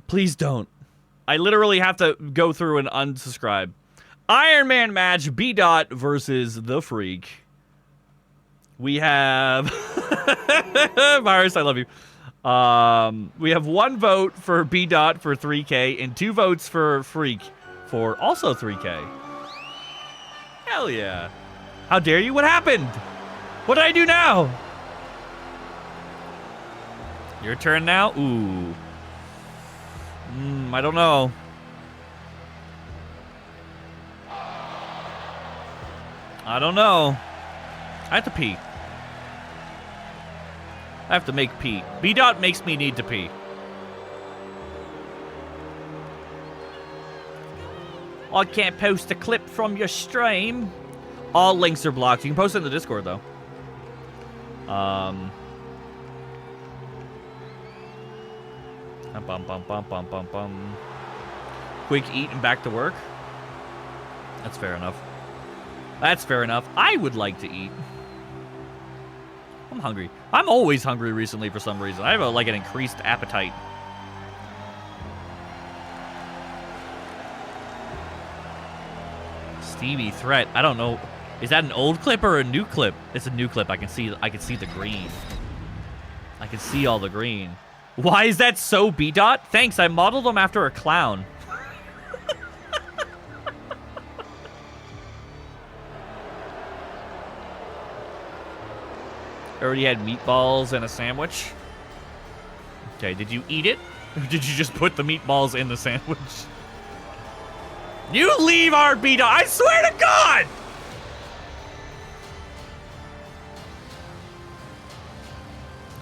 Please don't. I literally have to go through and unsubscribe. Iron Man match, bdot versus The Freak. We have... Virus, I love you. We have 1 vote for bdot for 3K and 2 votes for Freak for also 3K. Hell yeah. How dare you? What happened? What did I do now? Your turn now? Ooh. I don't know. I don't know. I have to pee. I have to make pee. bdot makes me need to pee. I can't post a clip from your stream. All links are blocked. You can post it in the Discord, though. Quick eat and back to work. That's fair enough. That's fair enough. I would like to eat. I'm hungry. I'm always hungry recently for some reason. I have like an increased appetite. Stevie threat. I don't know. Is that an old clip or a new clip? It's a new clip. I can see the green. I can see all the green. Why is that so bdot? Thanks. I modeled him after a clown. Already had meatballs and a sandwich. Okay, did you eat it? Or did you just put the meatballs in the sandwich? You leave our bdot! I swear to God!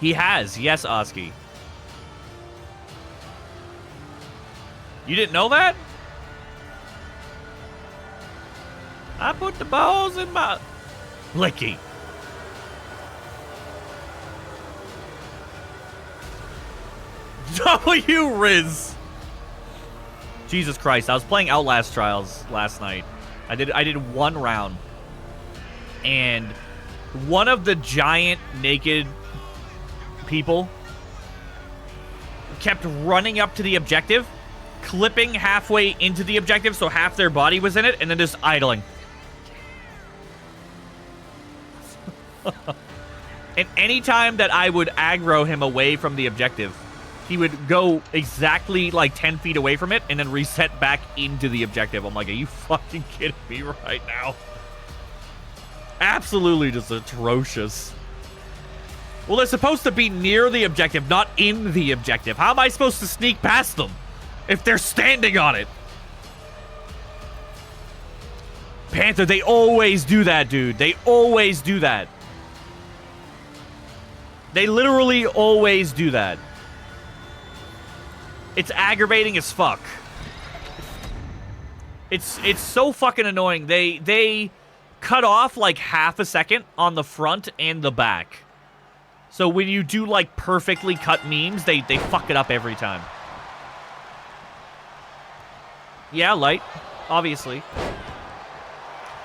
He has. Yes, Oski. You didn't know that? I put the balls in my... Licky. W Riz. Jesus Christ, I was playing Outlast Trials last night. I did 1 round. And one of the giant naked people kept running up to the objective, clipping halfway into the objective so half their body was in it, and then just idling. And anytime that I would aggro him away from the objective, he would go exactly like 10 feet away from it and then reset back into the objective. I'm like, are you fucking kidding me right now? Absolutely just atrocious. Well, they're supposed to be near the objective, not in the objective. How am I supposed to sneak past them if they're standing on it? Panther, they always do that, dude. They always do that. They literally always do that. It's aggravating as fuck. It's so fucking annoying. They cut off like half a second on the front and the back. So when you do like perfectly cut memes, they fuck it up every time. Yeah, light. Obviously.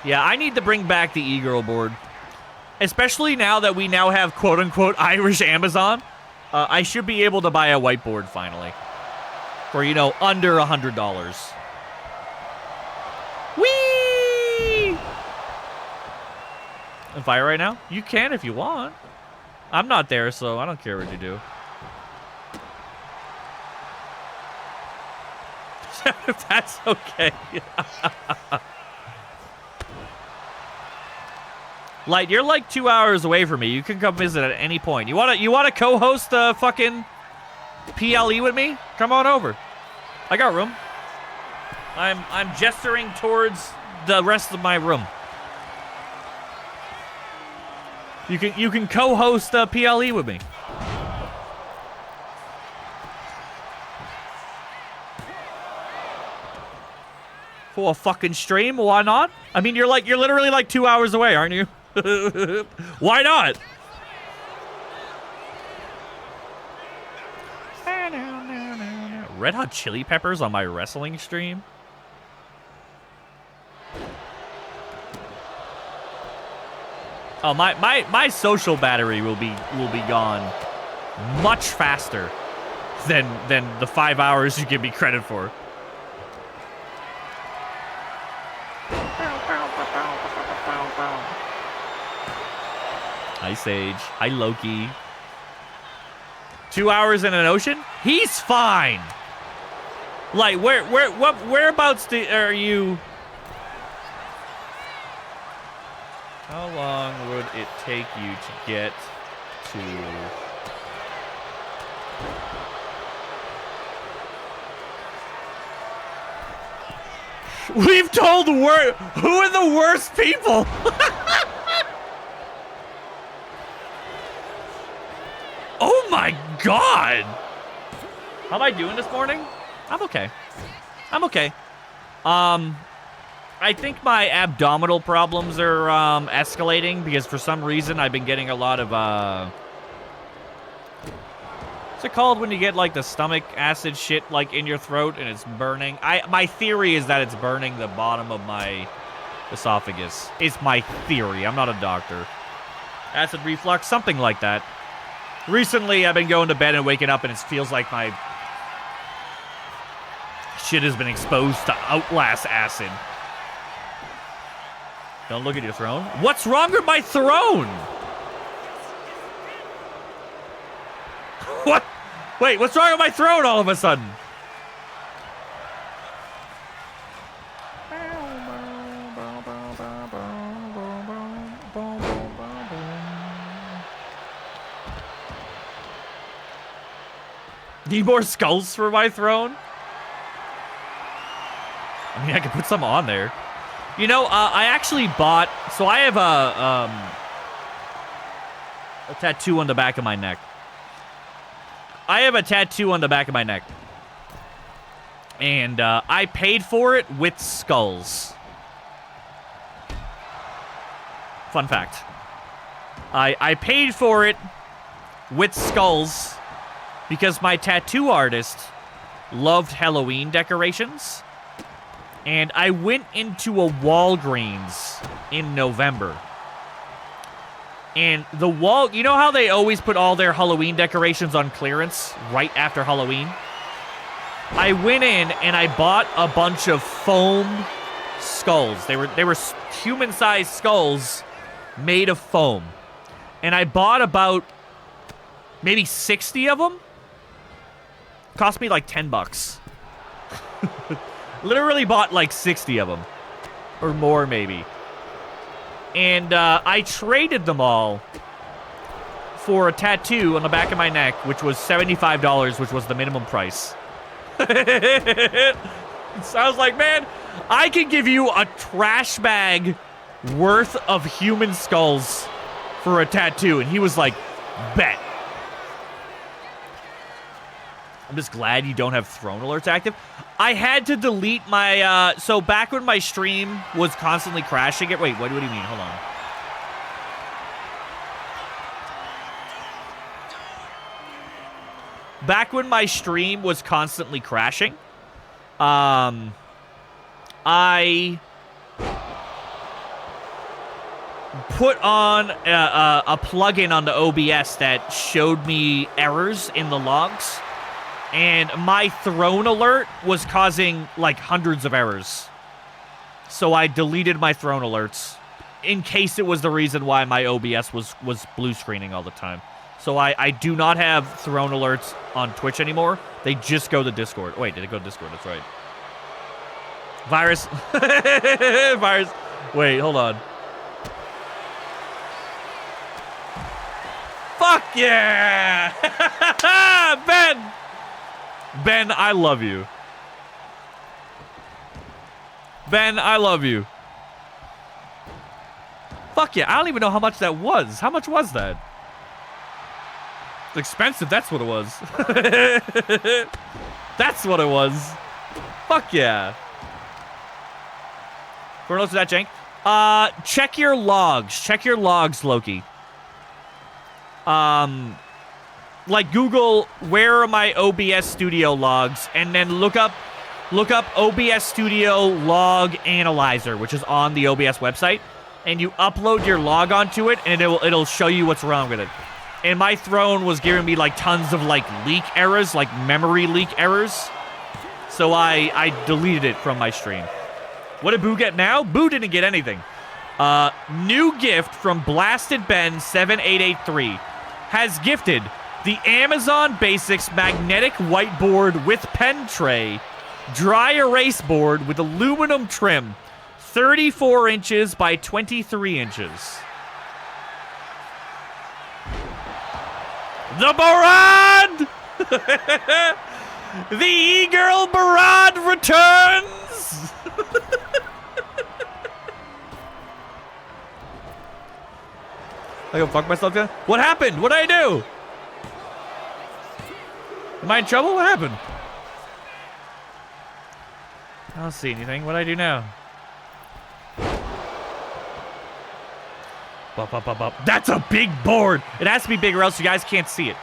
Yeah, I need to bring back the e-girl board. Especially now that we now have quote-unquote Irish Amazon. I should be able to buy a whiteboard finally. For, you know, under $100. Whee! On fire right now? You can if you want. I'm not there, so I don't care what you do. If that's okay. Light, you're like 2 hours away from me. You can come visit at any point. You wanna co-host the fucking PLE with me? Come on over. I got room. I'm gesturing towards the rest of my room. You can co-host the PLE with me. For a fucking stream, why not? I mean, you're literally like 2 hours away, aren't you? Why not? Red Hot Chili Peppers on my wrestling stream? Oh, my social battery will be gone much faster than the 5 hours you give me credit for. Hi, Sage. Hi, Loki. 2 hours in an ocean? He's fine. Like, whereabouts are you? How long would it take you to get to? We've told who are the worst people? Oh my god! How am I doing this morning? I'm okay. I'm okay. I think my abdominal problems are escalating because for some reason I've been getting a lot of what's it called when you get like the stomach acid shit like in your throat and it's burning? My theory is that it's burning the bottom of my esophagus. It's my theory. I'm not a doctor. Acid reflux, something like that. Recently, I've been going to bed and waking up and it feels like my shit has been exposed to Outlast acid. Don't look at your throne. What's wrong with my throne? What? Wait, what's wrong with my throne all of a sudden? Need more skulls for my throne? I mean, I could put some on there. You know, I actually bought... So I have a tattoo on the back of my neck. I have a tattoo on the back of my neck. And I paid for it with skulls. Fun fact. I paid for it with skulls because my tattoo artist loved Halloween decorations. And I went into a Walgreens in November. And the wall... You know how they always put all their Halloween decorations on clearance right after Halloween? I went in and I bought a bunch of foam skulls. They were human-sized skulls made of foam. And I bought about maybe 60 of them. Cost me like $10. Literally bought like 60 of them. Or more, maybe. And I traded them all for a tattoo on the back of my neck, which was $75, which was the minimum price. So I was like, man, I can give you a trash bag worth of human skulls for a tattoo. And he was like, bet. I'm just glad you don't have throne alerts active. I had to delete my, so back when my stream was constantly crashing it. Wait, what do you mean? Hold on. Back when my stream was constantly crashing, I put on a plugin on the OBS that showed me errors in the logs. And my throne alert was causing, like, hundreds of errors. So I deleted my throne alerts in case it was the reason why my OBS was blue screening all the time. So I do not have Throne alerts on Twitch anymore. They just go to Discord. Wait, did it go to Discord? That's right. Virus. Virus. Wait, hold on. Fuck yeah! Ben! Ben, I love you. Ben, I love you. Fuck yeah, I don't even know how much that was. How much was that? It's expensive, that's what it was. That's what it was. Fuck yeah. For notes of that, Jank. Check your logs. Check your logs, Loki. Like Google, where are my OBS Studio logs? And then look up OBS Studio Log Analyzer, which is on the OBS website. And you upload your log onto it, and it'll show you what's wrong with it. And my Throne was giving me like tons of like leak errors, like memory leak errors. So I deleted it from my stream. What did Boo get now? Boo didn't get anything. New gift from Blasted Ben 7883 has gifted the Amazon Basics magnetic whiteboard with pen tray, dry erase board with aluminum trim, 34 inches by 23 inches. The Barad! The E-Girl Barad returns! I go fuck myself again? What happened? What did I do? Am I in trouble? What happened? I don't see anything. What do I do now? That's a big board. It has to be big or else you guys can't see it.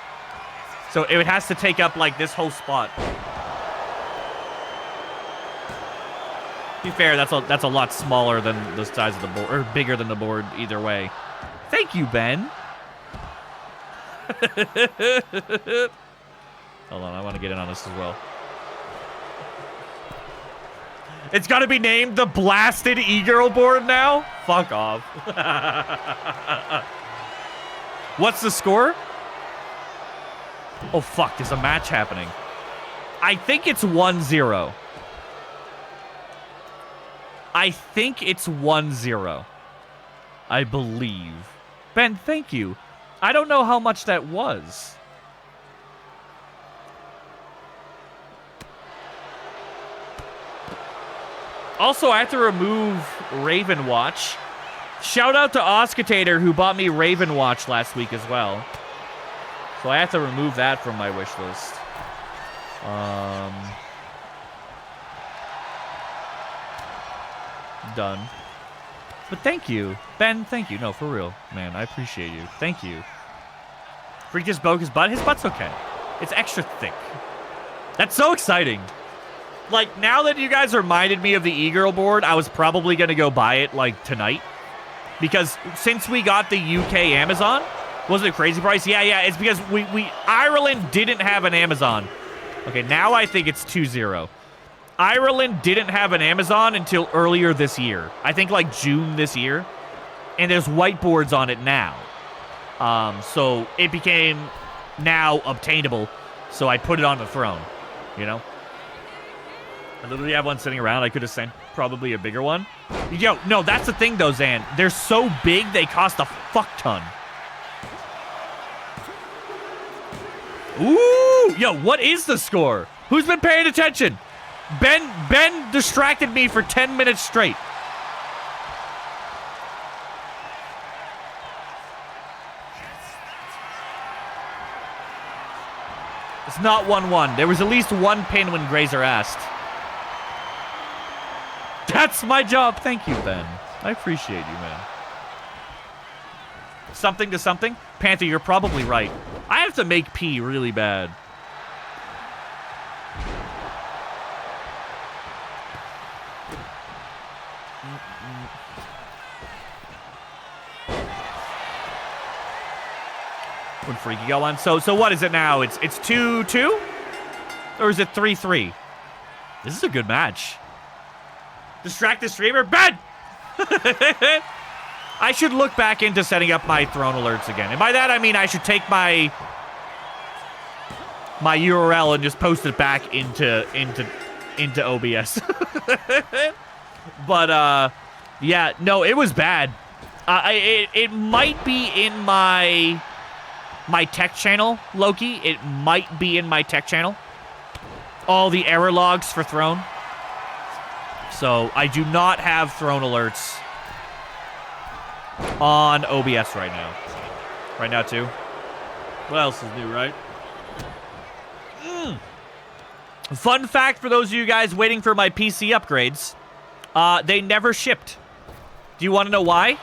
So it has to take up like this whole spot. To be fair, that's a lot smaller than the size of the board, or bigger than the board either way. Thank you, Ben. Hold on, I want to get in on this as well. It's got to be named the Blasted E-Girl board now? Fuck off. What's the score? Oh, fuck. There's a match happening. I think it's 1-0. I think it's 1-0. I believe. Ben, thank you. I don't know how much that was. Also, I have to remove Raven Watch. Shout out to Oscatator, who bought me Raven Watch last week as well. So I have to remove that from my wish list. Done. But thank you. Ben, thank you. No, for real. Man, I appreciate you. Thank you. Freak just broke his butt. His butt's okay. It's extra thick. That's so exciting. Like, now that you guys reminded me of the E-Girl board, I was probably going to go buy it, like, tonight. Because since we got the UK Amazon, wasn't it a crazy price? Yeah, it's because Ireland didn't have an Amazon. Okay, now I think it's 2-0. Ireland didn't have an Amazon until earlier this year. I think, like, June this year. And there's whiteboards on it now. So it became now obtainable. So I put it on the Throne, you know? I literally have one sitting around. I could have sent probably a bigger one. Yo, no, that's the thing, though, Zan. They're so big, they cost a fuck ton. Ooh! Yo, what is the score? Who's been paying attention? Ben distracted me for 10 minutes straight. It's not 1-1. There was at least one pin when Grazer asked. That's my job. Thank you, Ben. I appreciate you, man. Something to something? Panther, you're probably right. I have to make pee really bad. When Freaky got one. So what is it now? It's 2-2? Or is it 3-3? This is a good match. Distract the streamer. Ben! I should look back into setting up my throne alerts again. And by that, I mean I should take my URL and just post it back into OBS. But, yeah, no, it was bad. It might be in my tech channel, Loki. It might be in my tech channel. All the error logs for Throne. So, I do not have Throne alerts on OBS right now. Right now, too. What else is new, right? Fun fact for those of you guys waiting for my PC upgrades. They never shipped. Do you want to know why?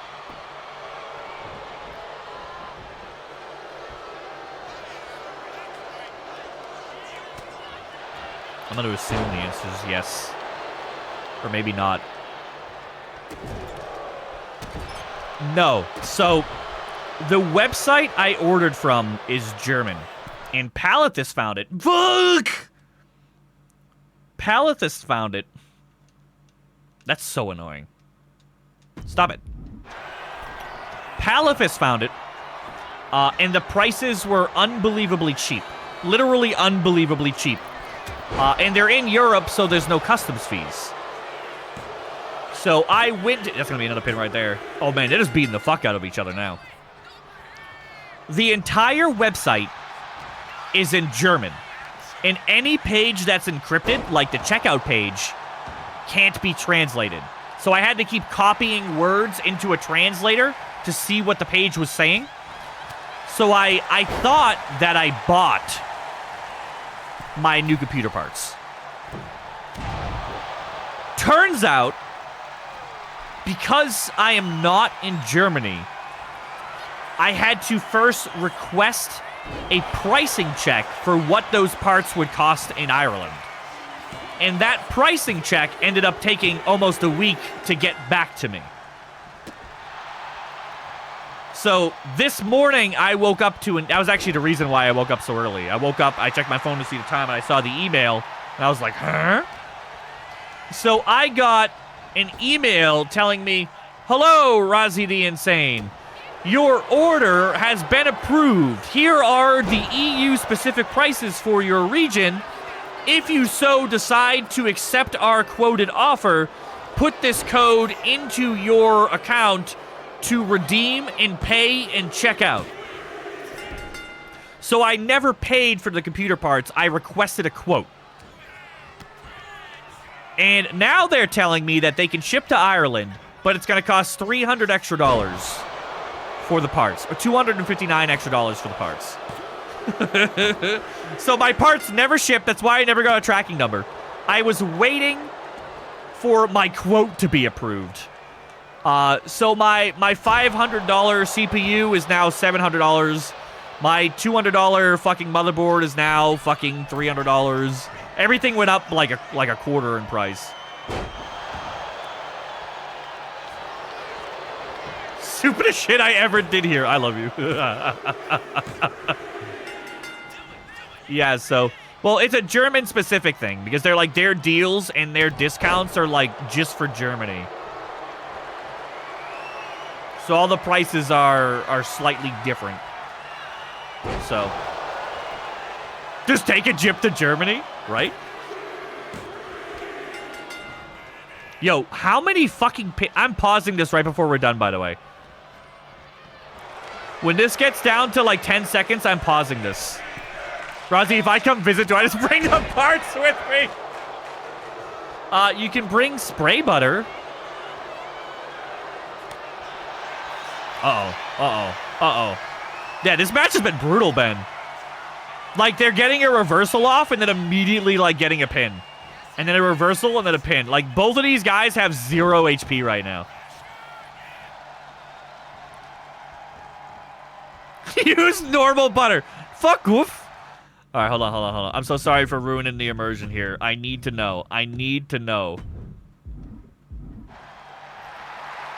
I'm going to assume the answer is yes. Or maybe not. No. So, the website I ordered from is German. And Palathus found it. Fuck! Palathus found it. That's so annoying. Stop it. Palathus found it. And the prices were unbelievably cheap. Literally unbelievably cheap. And they're in Europe, so there's no customs fees. So I went... That's going to be another pin right there. Oh, man, they're just beating the fuck out of each other now. The entire website is in German. And any page that's encrypted, like the checkout page, can't be translated. So I had to keep copying words into a translator to see what the page was saying. So I thought that I bought my new computer parts. Turns out, because I am not in Germany, I had to first request a pricing check for what those parts would cost in Ireland. And that pricing check ended up taking almost a week to get back to me. So this morning I woke up to, and that was actually the reason why I woke up so early. I woke up, I checked my phone to see the time, and I saw the email, and I was like, huh? So I got an email telling me, hello, Razi the Insane. Your order has been approved. Here are the EU-specific prices for your region. If you so decide to accept our quoted offer, put this code into your account to redeem and pay and check out. So I never paid for the computer parts. I requested a quote. And now they're telling me that they can ship to Ireland, but it's going to cost $300 extra for the parts, or $259 extra for the parts. So my parts never shipped. That's why I never got a tracking number. I was waiting for my quote to be approved. So my $500 CPU is now $700. My $200 fucking motherboard is now fucking $300. Everything went up like a quarter in price. Stupidest shit I ever did here. I love you. Yeah, so... Well, it's a German-specific thing, because they're like, their deals and their discounts are like just for Germany. So all the prices are slightly different. So... Just take a jip to Germany, right? Yo, how many fucking... I'm pausing this right before we're done, by the way. When this gets down to like 10 seconds, I'm pausing this. Razi, if I come visit, do I just bring the parts with me? You can bring spray butter. Yeah, this match has been brutal, Ben. Like, they're getting a reversal off and then immediately, like, getting a pin. And then a reversal and then a pin. Like, both of these guys have 0 HP right now. Use normal butter. Fuck off. All right, hold on. I'm so sorry for ruining the immersion here. I need to know.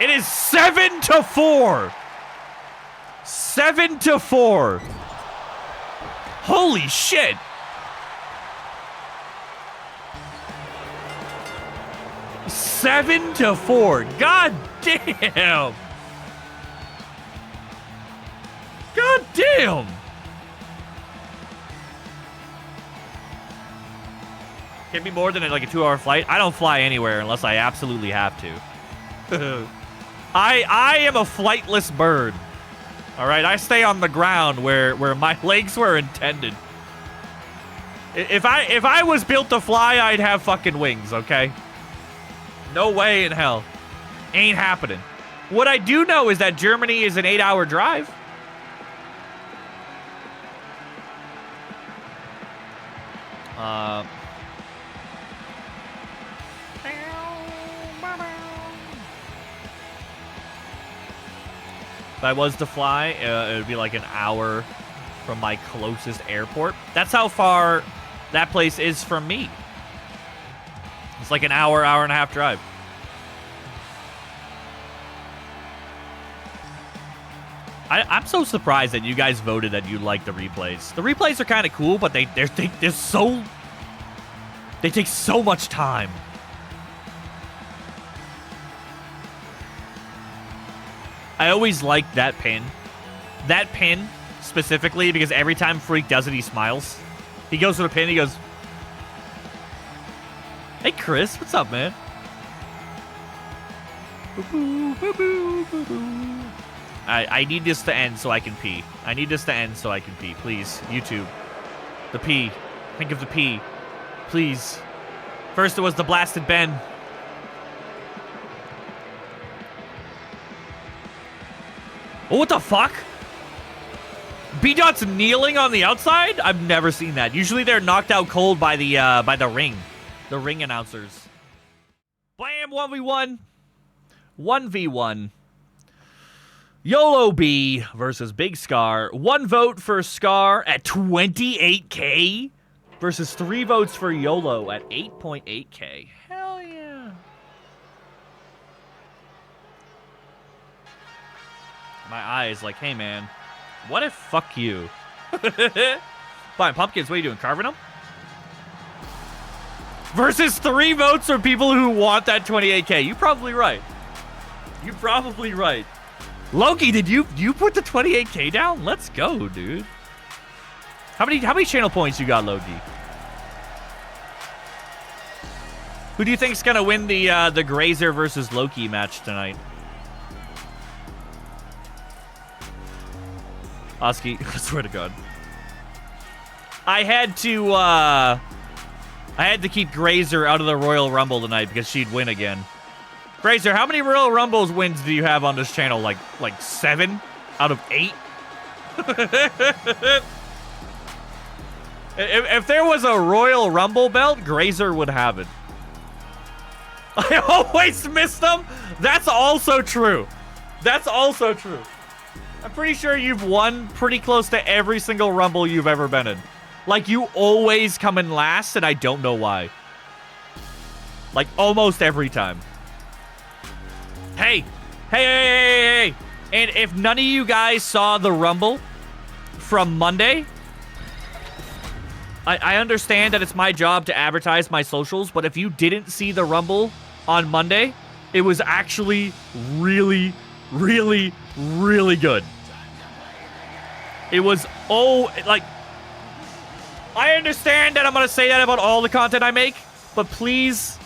It is 7-4. 7-4. Holy shit. $7-4. God damn. Damn! Can be more than like a 2-hour flight. I don't fly anywhere unless I absolutely have to. I am a flightless bird. All right, I stay on the ground where my legs were intended. If I was built to fly, I'd have fucking wings, okay? No way in hell. Ain't happening. What I do know is that Germany is an 8-hour drive. If I was to fly, it would be like an hour from my closest airport. That's how far that place is from me. It's like an hour, hour and a half drive. I'm so surprised that you guys voted that you like the replays. The replays are kind of cool, but they take so much time. I always liked that pin. That pin specifically because every time Freak does it, he smiles. He goes for the pin, he goes, "Hey Chris, what's up, man?" Boo-boo, boo-boo, boo-boo. I need this to end so I can pee. I need this to end so I can pee. Please, YouTube. The pee. Think of the pee. Please. First it was the blasted Ben. Oh, what the fuck? bdot's kneeling on the outside? I've never seen that. Usually they're knocked out cold by the ring. The ring announcers. Blam, 1v1. 1v1. YOLO B versus Big Skar. 1 vote for Skar at 28K versus 3 votes for YOLO at 8.8K. Hell yeah. My eyes like, hey man, what if fuck you? Fine, pumpkins, what are you doing, carving them? Versus 3 votes for people who want that 28K. You're probably right. You're probably right. Lokee, did you put the 28K down? Let's go, dude. How many channel points you got, Lokee? Who do you think's gonna win the Grazer versus Lokee match tonight? Oski, I swear to God. I had to keep Grazer out of the Royal Rumble tonight because she'd win again. Grazer, how many Royal Rumbles wins do you have on this channel? Like 7 out of 8? If there was a Royal Rumble belt, Grazer would have it. I always miss them. That's also true. That's also true. I'm pretty sure you've won pretty close to every single Rumble you've ever been in. Like, you always come in last, and I don't know why. Like, almost every time. Hey, hey. And if none of you guys saw the Rumble from Monday, I understand that it's my job to advertise my socials, but if you didn't see the Rumble on Monday, it was actually really, really, really good. It was, like, I understand that I'm going to say that about all the content I make, but please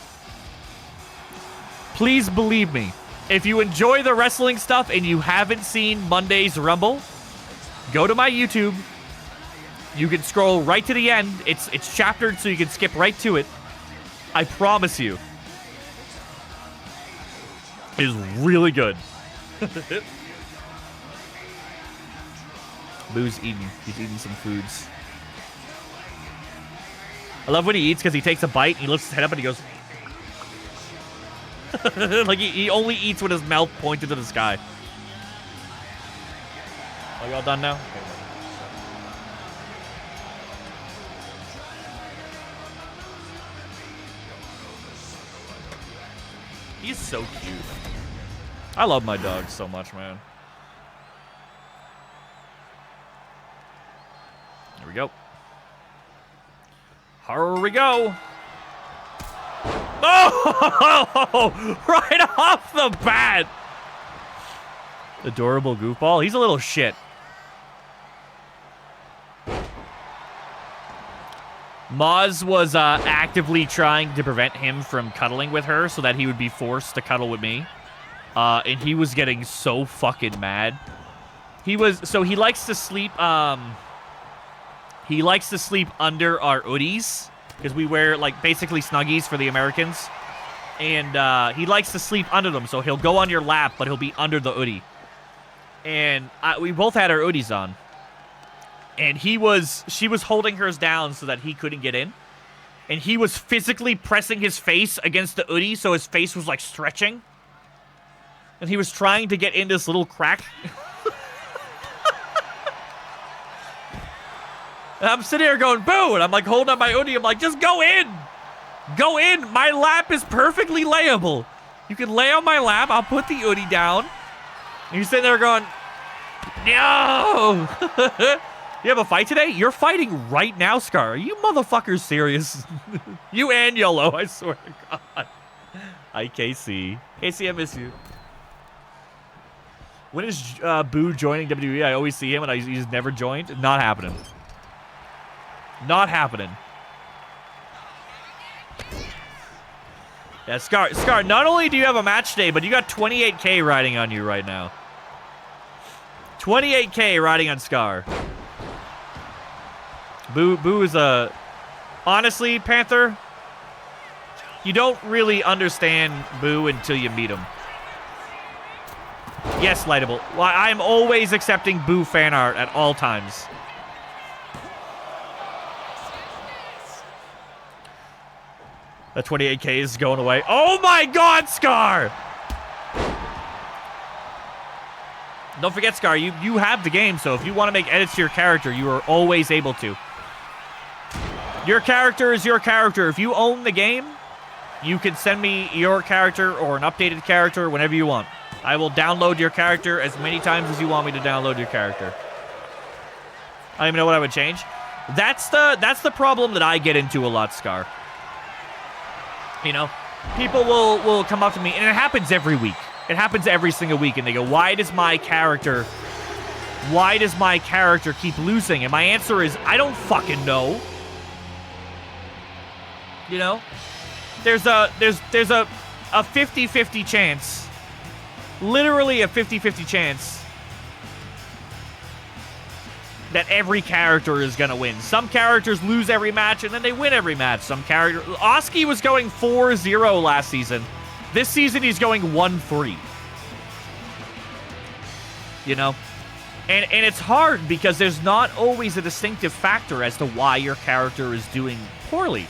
believe me. If you enjoy the wrestling stuff and you haven't seen Monday's Rumble, go to my YouTube. You can scroll right to the end. It's chaptered, so you can skip right to it. I promise you. It is really good. Boo's eating. He's eating some foods. I love when he eats because he takes a bite, and he lifts his head up, and he goes... like, he only eats with his mouth pointed to the sky. Are you all done now? Okay. He's so cute. I love my dog so much, man. Here we go. Here we go. Oh! Right off the bat! Adorable goofball. He's a little shit. Maz was actively trying to prevent him from cuddling with her so that he would be forced to cuddle with me. And he was getting so fucking mad. He likes to sleep, he likes to sleep under our hoodies. Because we wear, like, basically Snuggies for the Americans. And he likes to sleep under them. So he'll go on your lap, but he'll be under the hoodie. And we both had our hoodies on. And she was holding hers down so that he couldn't get in. And he was physically pressing his face against the hoodie, so his face was, like, stretching. And he was trying to get in this little crack. And I'm sitting here going, boo! And I'm, like, holding up my hoodie. I'm like, just go in! Go in! My lap is perfectly layable. You can lay on my lap. I'll put the hoodie down. And you're sitting there going, no! You have a fight today? You're fighting right now, Skar. Are you motherfuckers serious? You and YOLO, I swear to God. Hi, KC. KC, I miss you. When is Boo joining WWE? I always see him and he's never joined. Not happening. Not happening. Yeah, Skar, not only do you have a match day, but you got 28K riding on you right now. 28K riding on Skar. Boo is a... Honestly, Panther, you don't really understand Boo until you meet him. Yes, Lightable. Well, I'm always accepting Boo fan art at all times. That 28K is going away. Oh my God, Skar! Don't forget, Skar, you have the game, so if you want to make edits to your character, you are always able to. Your character is your character. If you own the game, you can send me your character or an updated character whenever you want. I will download your character as many times as you want me to download your character. I don't even know what I would change. That's the problem that I get into a lot, Skar. You know, people will come up to me, and it happens every week. It happens every single week, and they go, why does my character keep losing? And my answer is, I don't fucking know. You know? There's a 50-50 chance. Literally a 50-50 chance that every character is going to win. Some characters lose every match, and then they win every match. Some character... Oski was going 4-0 last season. This season, he's going 1-3. You know? And it's hard because there's not always a distinctive factor as to why your character is doing poorly.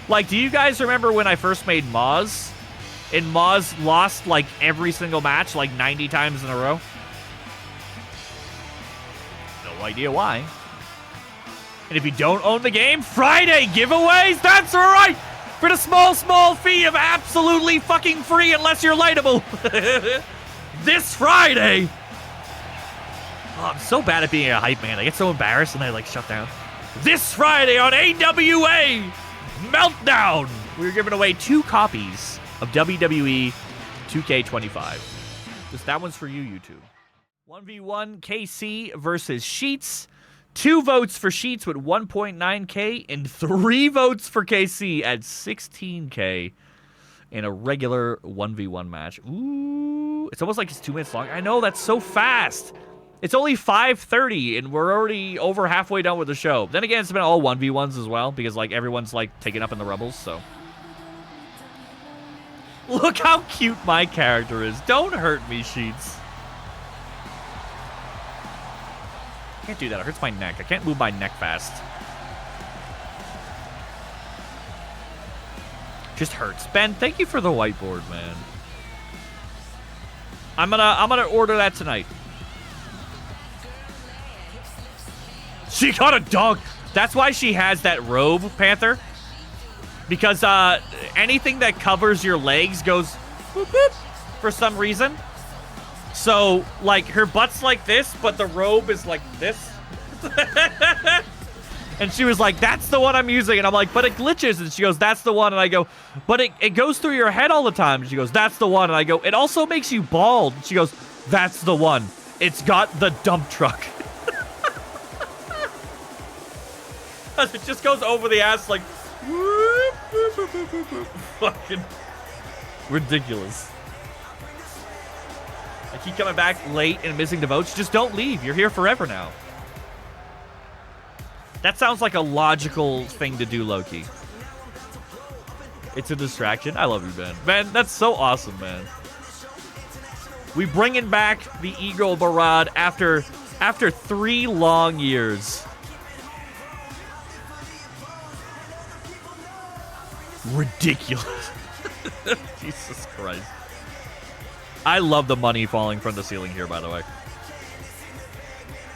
Like, do you guys remember when I first made Maz? And Maz lost, like, every single match, like, 90 times in a row? No idea why. And if you don't own the game, Friday giveaways! That's right! For the small fee of absolutely fucking free unless you're lightable. This Friday! Oh, I'm so bad at being a hype man. I get so embarrassed and I, like, shut down. This Friday on AWA Meltdown! We're giving away 2 copies of WWE 2K25. Just that one's for you, YouTube. 1v1 KC versus Sheets. 2 votes for Sheets with 1.9K and 3 votes for KC at 16K in a regular 1v1 match. Ooh, it's almost like it's 2 minutes long. I know, that's so fast. It's only 5:30 and we're already over halfway done with the show. Then again, it's been all 1v1s as well because, like, everyone's, like, taken up in the Rebels, so. Look how cute my character is. Don't hurt me, Sheets. Can't do that. It hurts my neck. I can't move my neck fast. Just hurts. Ben, thank you for the whiteboard, man. I'm gonna order that tonight. She got a dog. That's why she has that robe, Panther. Because anything that covers your legs goes whoop, whoop, for some reason. So, like, her butt's like this, but the robe is like this. And she was like, that's the one I'm using. And I'm like, but it glitches. And she goes, that's the one. And I go, but it goes through your head all the time. And she goes, that's the one. And I go, it also makes you bald. And she goes, that's the one. It's got the dump truck. It just goes over the ass like... Whoop, whoop, whoop, whoop, whoop, whoop. Fucking ridiculous. I keep coming back late and missing the votes. Just don't leave. You're here forever now. That sounds like a logical thing to do, Loki. It's a distraction. I love you, Ben. Ben, that's so awesome, man. We bringing back the Eagle Barad after 3 long years. Ridiculous. Jesus Christ. I love the money falling from the ceiling here, by the way.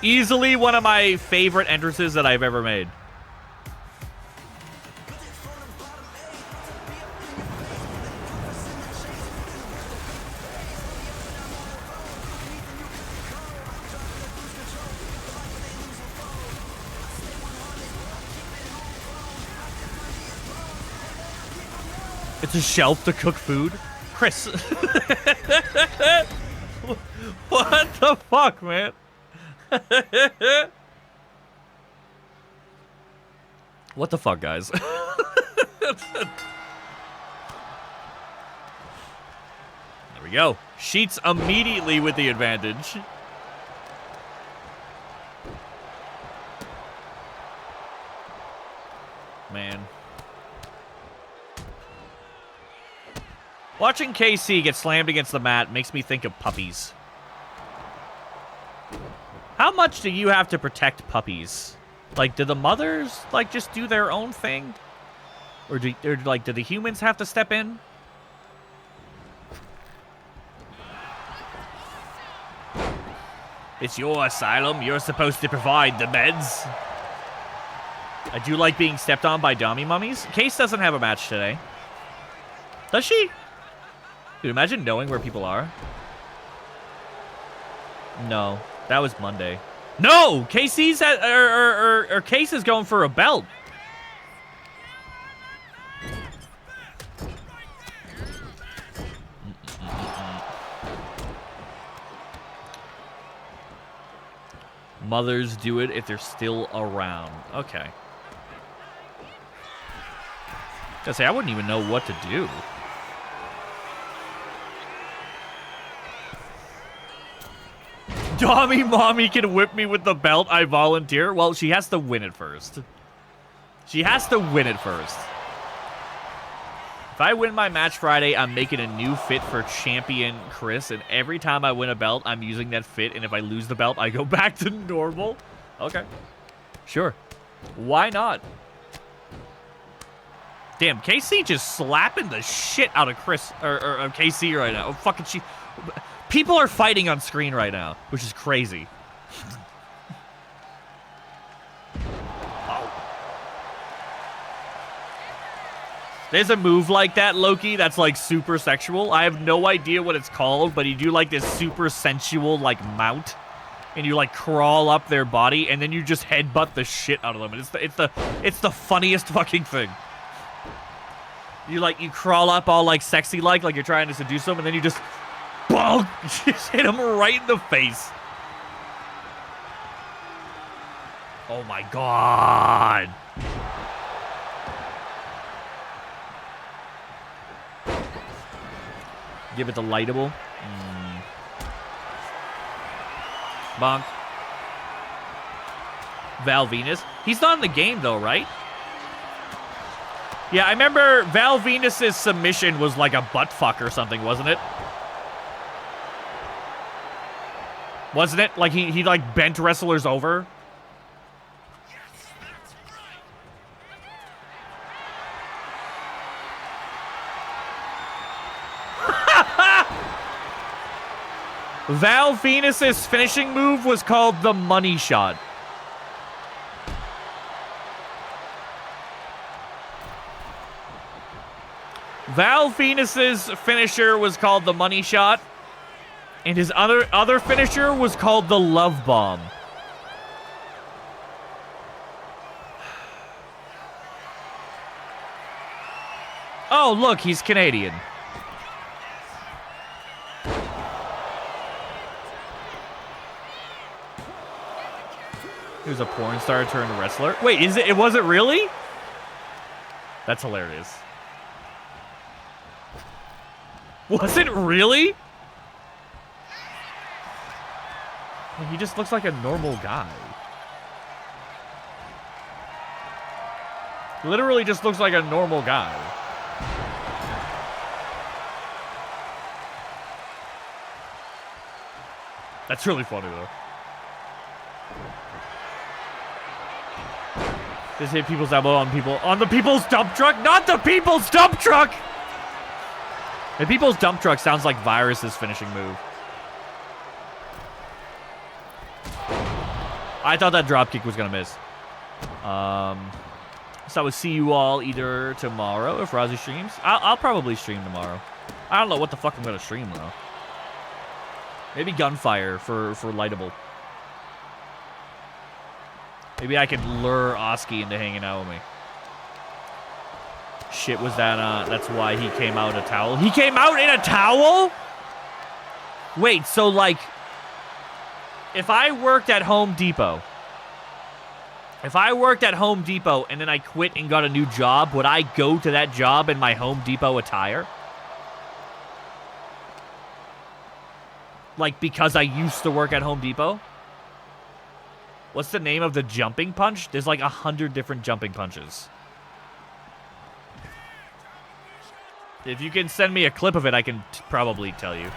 Easily one of my favorite entrances that I've ever made. It's a shelf to cook food? Chris. What the fuck, man? What the fuck, guys? There we go. Sheets immediately with the advantage. Man. Watching KC get slammed against the mat makes me think of puppies. How much do you have to protect puppies? Like, do the mothers, like, just do their own thing? Or do the humans have to step in? It's your asylum. You're supposed to provide the meds. I do like being stepped on by dummy mummies. Case doesn't have a match today. Does she? Dude, imagine knowing where people are. No, that was Monday. No! KC's at, or Case is going for a belt. Mothers do it if they're still around. Okay. I say I wouldn't even know what to do. Dommy mommy can whip me with the belt. I volunteer. Well, she has to win it first. She has to win it first. If I win my match Friday, I'm making a new fit for champion Chris, and every time I win a belt, I'm using that fit, and if I lose the belt, I go back to normal. Okay. Sure. Why not? Damn, KC just slapping the shit out of Chris, or KC right now. Oh, fucking she... People are fighting on screen right now, which is crazy. Oh. There's a move like that, Loki, that's like super sexual. I have no idea what it's called, but you do like this super sensual like mount, and you like crawl up their body, and then you just headbutt the shit out of them. And it's the funniest fucking thing. You crawl up all like sexy like you're trying to seduce them, and then you just bonk, just hit him right in the face. Oh my god. Give it the lightable. Bonk. Val Venus. He's not in the game though, right? Yeah, I remember Val Venus's submission was like a butt fuck or something, wasn't it? Wasn't it? Like he like bent wrestlers over? Val Venus's finishing move was called the money shot. Val Venus's finisher was called the money shot, and his other finisher was called the love bomb. Oh, look, he's Canadian. He was a porn star turned wrestler. Wait, is it? It wasn't really? That's hilarious. Was it really? He just looks like a normal guy. Literally just looks like a normal guy. That's really funny, though. Just hit people's elbow on the people's dump truck, not the people's dump truck. The people's dump truck sounds like Virus's finishing move. I thought that dropkick was gonna miss. So I would see you all either tomorrow if Rozzy streams. I'll probably stream tomorrow. I don't know what the fuck I'm gonna stream though. Maybe gunfire for lightable. Maybe I can lure Oski into hanging out with me. Shit, was that, that's why he came out in a towel. He came out in a towel? Wait, so, like, if I worked at Home Depot, and then I quit and got a new job, would I go to that job in my Home Depot attire? Like, because I used to work at Home Depot? What's the name of the jumping punch? There's like 100 different jumping punches. If you can send me a clip of it, I can probably tell you.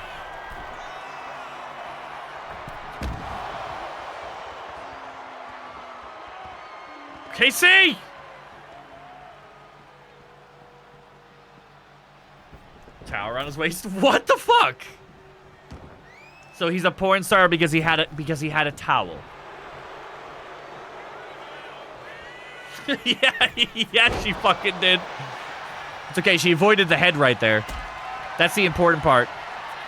KC! Towel around his waist. What the fuck? So he's a porn star because he had a towel. yeah, she fucking did. It's okay, she avoided the head right there. That's the important part.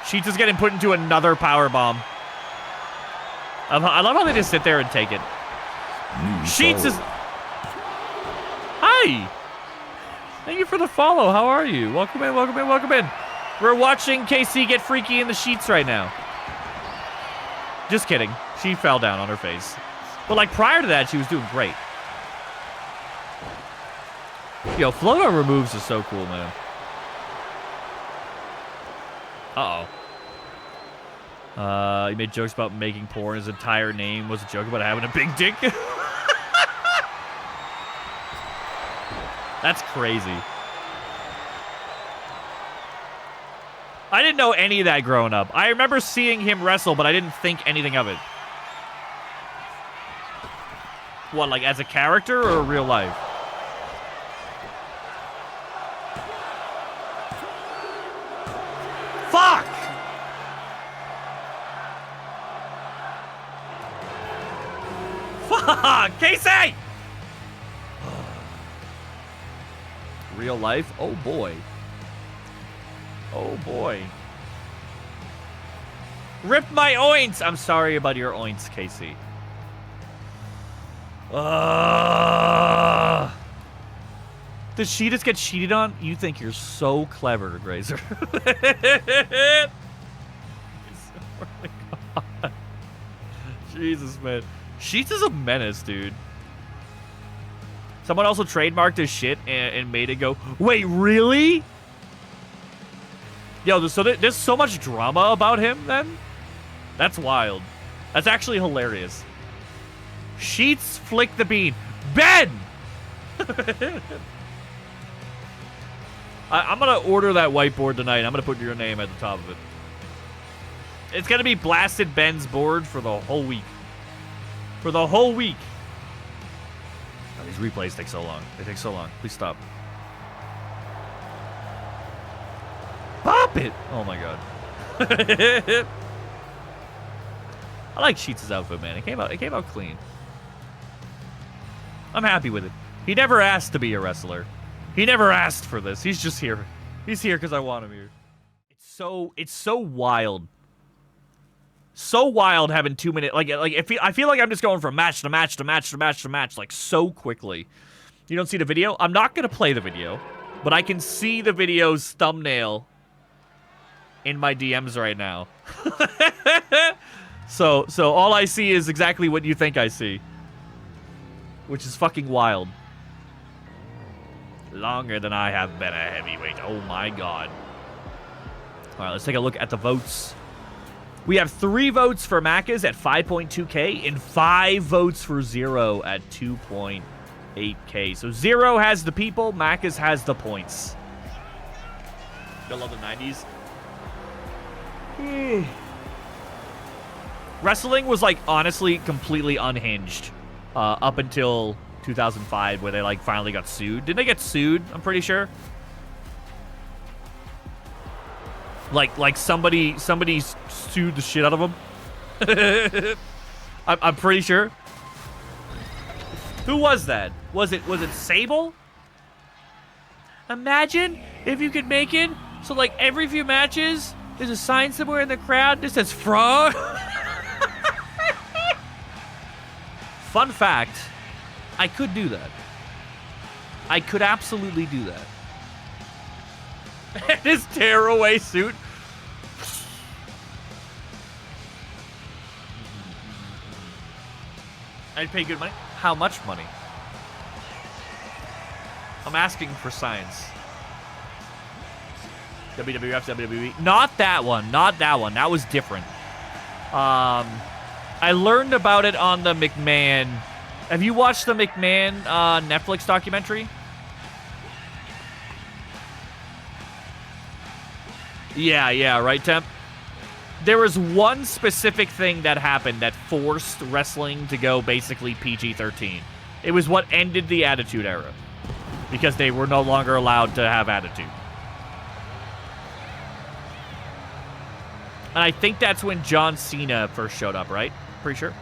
Sheets is getting put into another power bomb. I love how they just sit there and take it. Sheets is... Hi! Thank you for the follow. How are you? Welcome in, welcome in, welcome in. We're watching KC get freaky in the sheets right now. Just kidding. She fell down on her face. But, like, prior to that, she was doing great. Yo, float removes is so cool, man. Uh-oh. He made jokes about making porn. His entire name was a joke about having a big dick. That's crazy. I didn't know any of that growing up. I remember seeing him wrestle, but I didn't think anything of it. What, like as a character or real life? Fuck! Fuck! Casey! Real life? Oh boy. Oh boy. Rip my oints! I'm sorry about your oints, Casey. Does she just get cheated on? You think you're so clever, Grazer. Oh my God. Jesus, man. Sheets is a menace, dude. Someone also trademarked his shit and made it go, wait, really? Yo, so there's so much drama about him, then? That's wild. That's actually hilarious. Sheets flick the bean. Ben! I'm going to order that whiteboard tonight. I'm going to put your name at the top of it. It's going to be Blasted Ben's board for the whole week. For the whole week. Oh, these replays take so long. They take so long. Please stop. Pop it! Oh my God. I like Sheets' outfit, man. It came out clean. I'm happy with it. He never asked to be a wrestler. He never asked for this. He's just here. He's here because I want him here. It's so wild. So wild having 2 minutes. I feel like I'm just going from match to match to match to match to match like so quickly. You don't see the video? I'm not gonna play the video, but I can see the video's thumbnail in my DMs right now. So all I see is exactly what you think I see. which is fucking wild. Longer than I have been a heavyweight. Oh my god. All right, let's take a look at the votes. We have 3 votes for Makkas at 5.2K and 5 votes for Zero at 2.8K. So Zero has the people, Makkas has the points. I love the 90s. Wrestling was, like, honestly completely unhinged up until 2005, where they, like, finally got sued. Didn't they get sued? I'm pretty sure. Like somebody sued the shit out of them. I'm pretty sure. Who was that? Was it Sable? Imagine if you could make it so, like, every few matches there's a sign somewhere in the crowd that says fraud. Fun fact, I could do that. I could absolutely do that. His tearaway suit. I'd pay good money. How much money? I'm asking for science. WWF, WWE. Not that one. Not that one. That was different. I learned about it on the McMahon. Have you watched the McMahon Netflix documentary? Yeah, right, Temp? There was one specific thing that happened that forced wrestling to go basically PG-13. It was what ended the Attitude Era. Because they were no longer allowed to have attitude. And I think that's when John Cena first showed up, right? Pretty sure.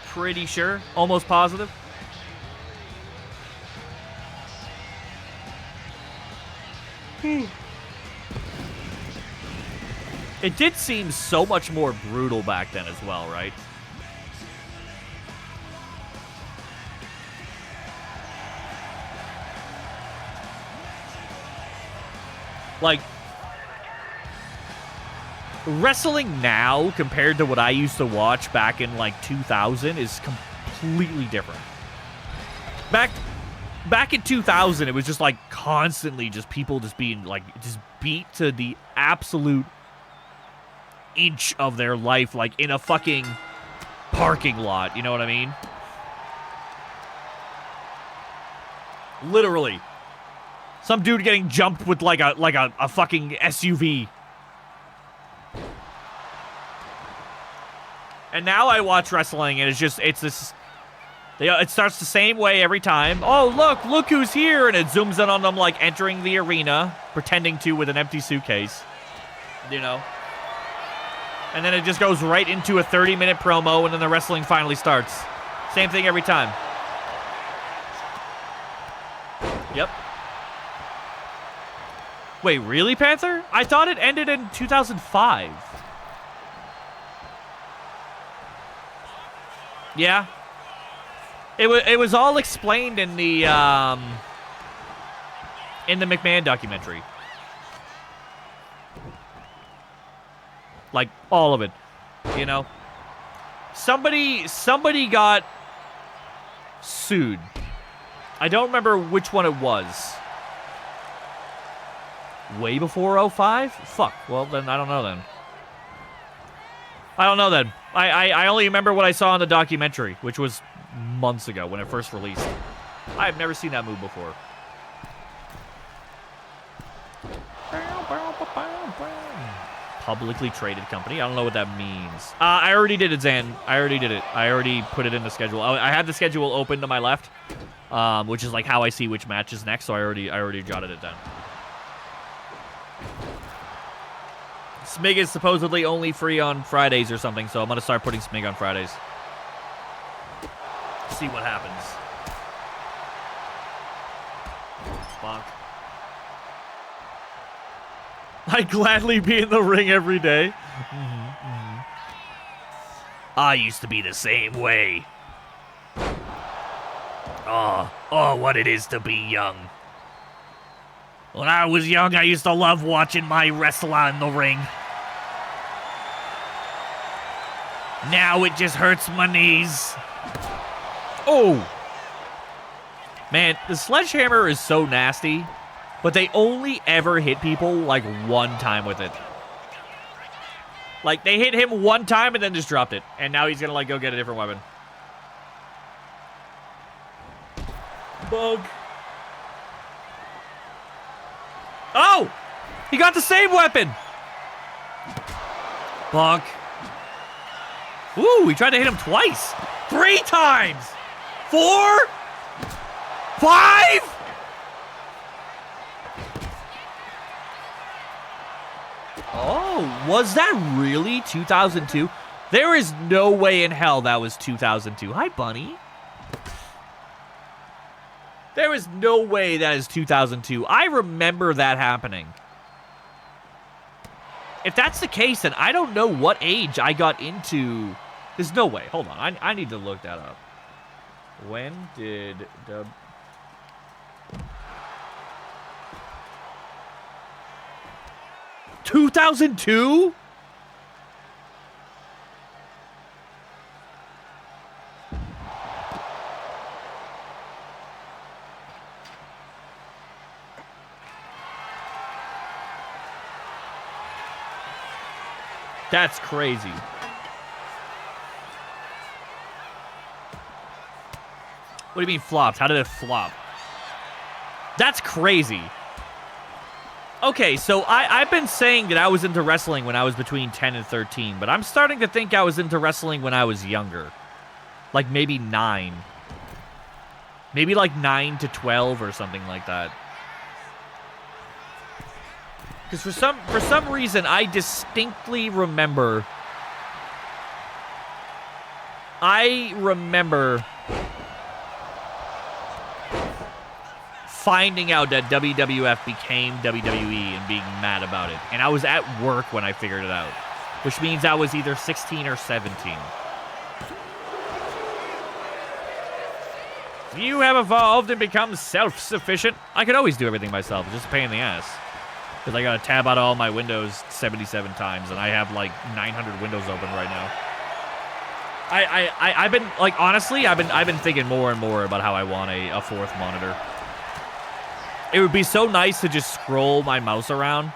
Pretty sure. Almost positive. It did seem so much more brutal back then as well, right? Like, wrestling now compared to what I used to watch back in, like, 2000 is completely different. Back in 2000, it was just, like, constantly just people just being, like, just beat to the absolute inch of their life, like, in a fucking parking lot, you know what I mean? Literally. Some dude getting jumped with, like a fucking SUV. And now I watch wrestling, and it's this... It starts the same way every time. Oh, look who's here! And it zooms in on them, like, entering the arena, pretending to with an empty suitcase. You know? And then it just goes right into a 30-minute promo, and then the wrestling finally starts. Same thing every time. Yep. Wait, really, Panther? I thought it ended in 2005. Yeah. It was all explained in the McMahon documentary. Like, all of it. You know? Somebody got sued. I don't remember which one it was. Way before 05? Fuck. Well, then I don't know then. I only remember what I saw in the documentary, which was months ago when it first released. I have never seen that move before. Publicly traded company. I don't know what that means. I already did it, Zan. I already did it. I already put it in the schedule. I had the schedule open to my left, which is like how I see which match is next. So I already jotted it down. Smig is supposedly only free on Fridays or something, so I'm gonna start putting Smig on Fridays. See what happens. Bonk. I'd gladly be in the ring every day. I used to be the same way. Oh, what it is to be young. When I was young, I used to love watching my wrestler in the ring. Now it just hurts my knees. Oh. Man, the sledgehammer is so nasty, but they only ever hit people like one time with it. Like, they hit him one time and then just dropped it. And now he's gonna, like, go get a different weapon. Bug. Oh! He got the same weapon! Bonk. Ooh, he tried to hit him twice. 3 times! 4? 5? Oh, was that really 2002? There is no way in hell that was 2002. Hi, Bunny. There is no way that is 2002. I remember that happening. If that's the case, then I don't know what age I got into. There's no way. Hold on. I need to look that up. When did the... 2002? That's crazy. What do you mean flopped? How did it flop? That's crazy. Okay, so I've been saying that I was into wrestling when I was between 10 and 13, but I'm starting to think I was into wrestling when I was younger. Like maybe 9. Maybe like 9 to 12 or something like that. Because for some reason, I distinctly remember... finding out that WWF became WWE and being mad about it. And I was at work when I figured it out. Which means I was either 16 or 17. You have evolved and become self-sufficient. I could always do everything myself. It's just a pain in the ass. Because I gotta tab out all my windows 77 times, and I have like 900 windows open right now. I've been, like, honestly, I've been thinking more and more about how I want a 4th monitor. It would be so nice to just scroll my mouse around,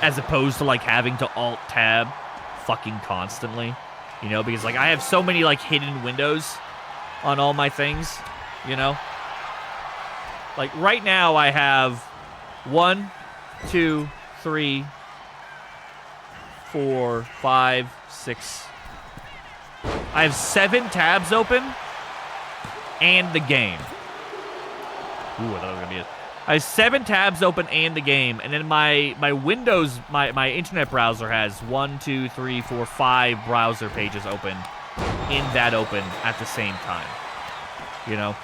as opposed to, like, having to alt-tab fucking constantly. You know, because, like, I have so many, like, hidden windows on all my things, you know? Like, right now I have 1, 2, 3, 4, 5, 6. I have 7 tabs open and the game. Ooh, I thought it was gonna be it. I have 7 tabs open and the game, and then my Windows, my internet browser has 1, 2, 3, 4, 5 browser pages open in that open at the same time. You know?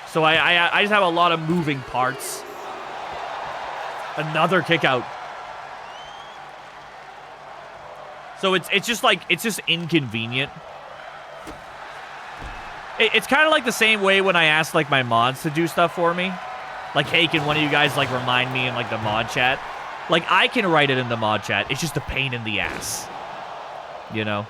So I just have a lot of moving parts. Another kick out. So it's just like, it's just inconvenient. It's kind of like the same way when I ask, like, my mods to do stuff for me. Like, hey, can one of you guys, like, remind me in, like, the mod chat? Like, I can write it in the mod chat. It's just a pain in the ass. You know?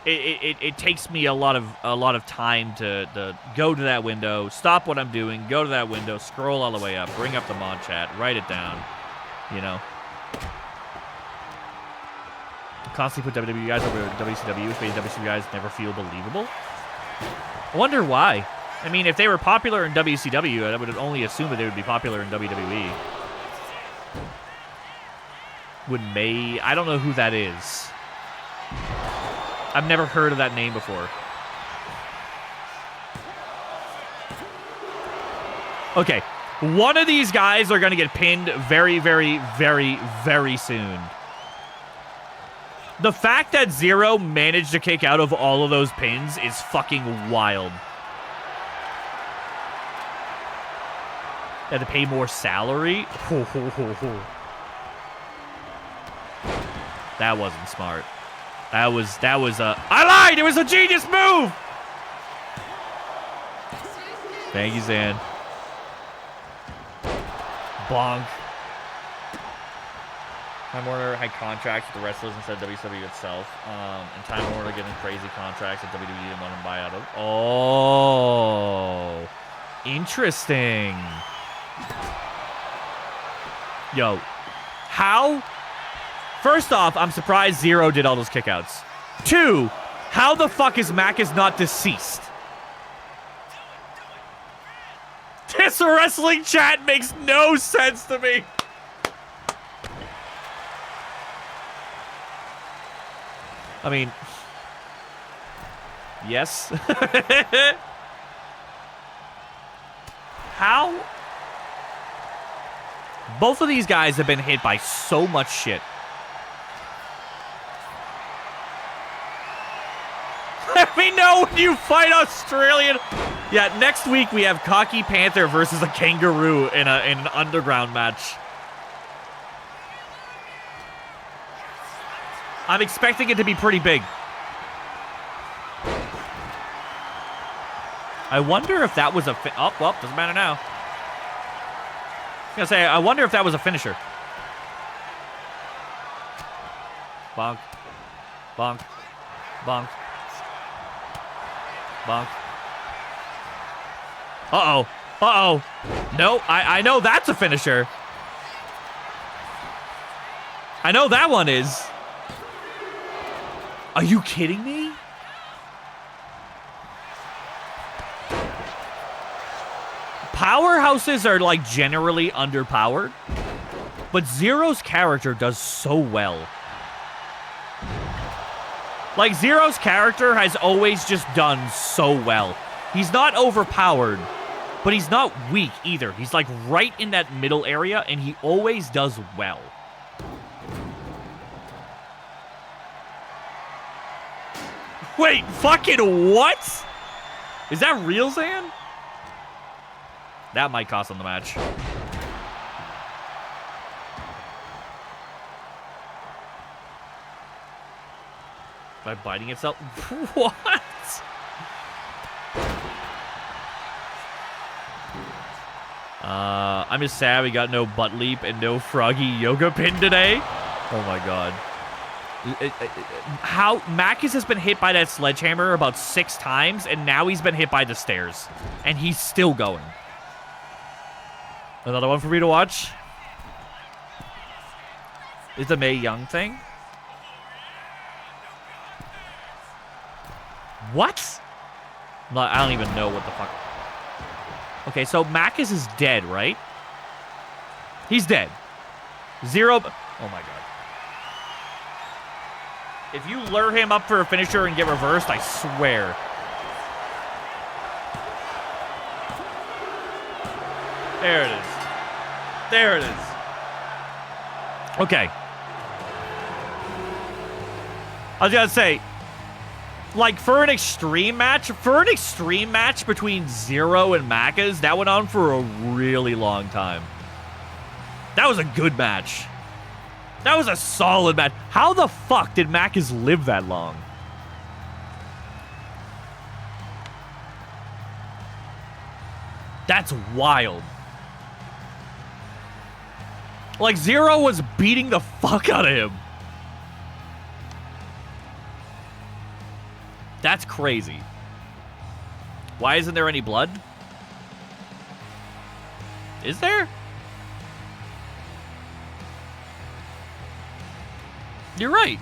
It takes me a lot of time to go to that window, stop what I'm doing, go to that window, scroll all the way up, bring up the mod chat, write it down, you know. Constantly put WWE guys over WCW, which made WCW guys never feel believable. I wonder why. I mean, if they were popular in WCW, I would only assume that they would be popular in WWE. I don't know who that is. I've never heard of that name before. Okay, one of these guys are going to get pinned very, very, very, very soon. The fact that Zero managed to kick out of all of those pins is fucking wild. Had to pay more salary? That wasn't smart. That was I lied! It was a genius move! Thank you, Zan. Bonk. Time Warner had contracts with the wrestlers instead of WWE itself. And Time Warner getting crazy contracts that WWE didn't want to buy out of. Oh. Interesting. Yo. How? First off, I'm surprised Zero did all those kickouts. 2, how the fuck is Makkas not deceased? This wrestling chat makes no sense to me. I mean, yes. How? Both of these guys have been hit by so much shit. Let me know when you fight Australian. Yeah, next week we have Cocky Panther versus a kangaroo in an underground match. I'm expecting it to be pretty big. I wonder if that was a oh, well, doesn't matter now. I was gonna say, I wonder if that was a finisher. Bonk. Bonk. Bonk. Bonk. Uh-oh. Uh-oh. No, I know that's a finisher. I know that one is. Are you kidding me? Powerhouses are, like, generally underpowered. But Zero's character does so well. Like, Zero's character has always just done so well. He's not overpowered, but he's not weak either. He's, like, right in that middle area, and he always does well. Wait, fucking what? Is that real, Zan? That might cost him the match. By biting itself? What? I'm just sad we got no butt leap and no froggy yoga pin today. Oh my god. How Makkas has been hit by that sledgehammer about 6 times, and now he's been hit by the stairs. And he's still going. Another one for me to watch. Is the Mae Young thing? What? I don't even know what the fuck. Okay, so Makkas is dead, right? He's dead. Zero. Oh my god. If you lure him up for a finisher and get reversed, I swear. There it is. There it is. Okay. I was gonna say, like, for an extreme match between Zero and Makkas, that went on for a really long time. That was a good match. That was a solid match. How the fuck did Makkas live that long? That's wild. Like, Zero was beating the fuck out of him. That's crazy. Why isn't there any blood? Is there? You're right.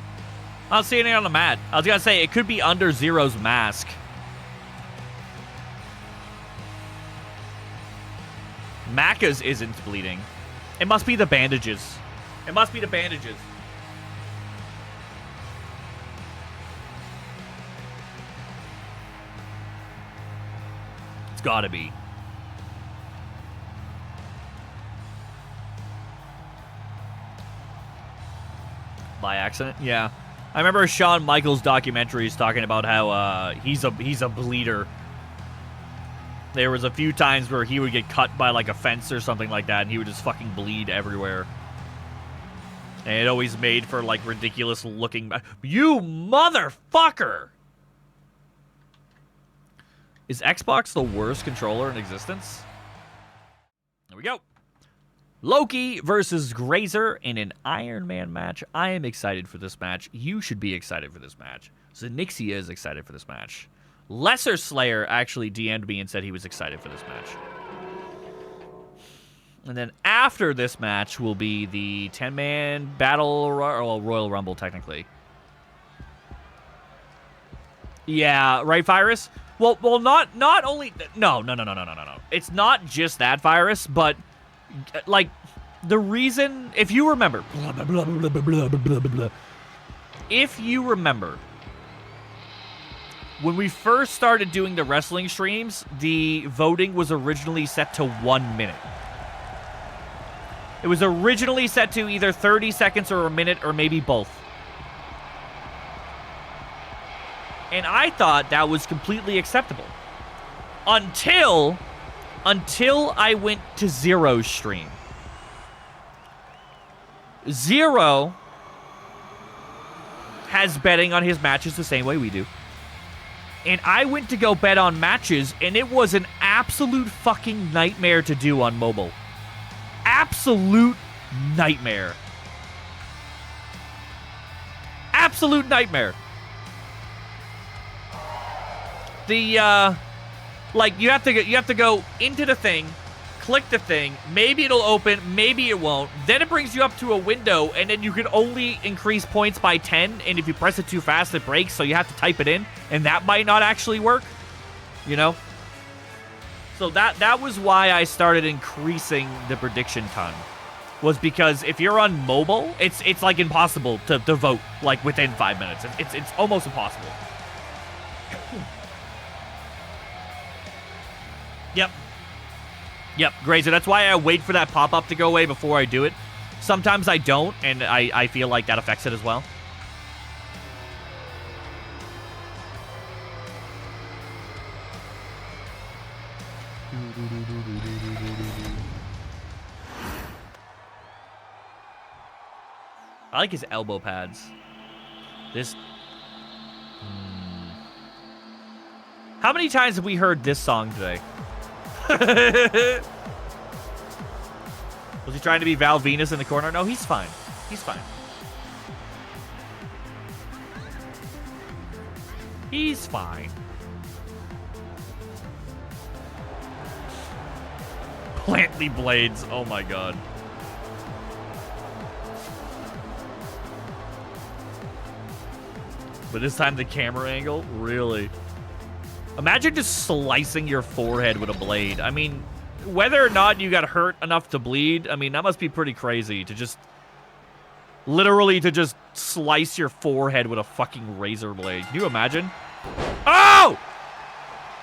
I don't see anything on the mat. I was gonna say, it could be under Zero's mask. Makkas isn't bleeding. It must be the bandages. It must be the bandages. It's gotta be. By accident? Yeah. I remember Shawn Michaels' documentaries talking about how he's a bleeder. There was a few times where he would get cut by, like, a fence or something like that, and he would just fucking bleed everywhere. And it always made for, like, ridiculous looking... You motherfucker! Is Xbox the worst controller in existence? There we go. Lokee versus Grazer in an Iron Man match. I am excited for this match. You should be excited for this match. Zanixia is excited for this match. Lesser Slayer actually DM'd me and said he was excited for this match. And then after this match will be the 10-man battle, or Royal Rumble, technically. Yeah, right, Virus? Well, not only... No. It's not just that, Virus, but, like, the reason... If you remember... If you remember... When we first started doing the wrestling streams, the voting was originally set to 1 minute. It was originally set to either 30 seconds or a minute or maybe both. And I thought that was completely acceptable. Until I went to Zero's stream. Zero has betting on his matches the same way we do. And I went to go bet on matches, and it was an absolute fucking nightmare to do on mobile. Absolute nightmare. Absolute nightmare. The, like, you have to go into the thing, click the thing, maybe it'll open, maybe it won't. Then it brings you up to a window, and then you can only increase points by 10, and if you press it too fast, it breaks, so you have to type it in, and that might not actually work, you know? So that was why I started increasing the prediction time, was because if you're on mobile, it's like impossible to vote, like, within 5 minutes. It's almost impossible. Yep, Grazer. That's why I wait for that pop-up to go away before I do it. Sometimes I don't, and I feel like that affects it as well. I like his elbow pads. This... How many times have we heard this song today? Was he trying to be Val Venus in the corner? No, he's fine. He's fine. He's fine. Plantly blades. Oh my god. But this time the camera angle? Really? Imagine just slicing your forehead with a blade. I mean, whether or not you got hurt enough to bleed, I mean, that must be pretty crazy to just... Literally to just slice your forehead with a fucking razor blade. Can you imagine? Oh!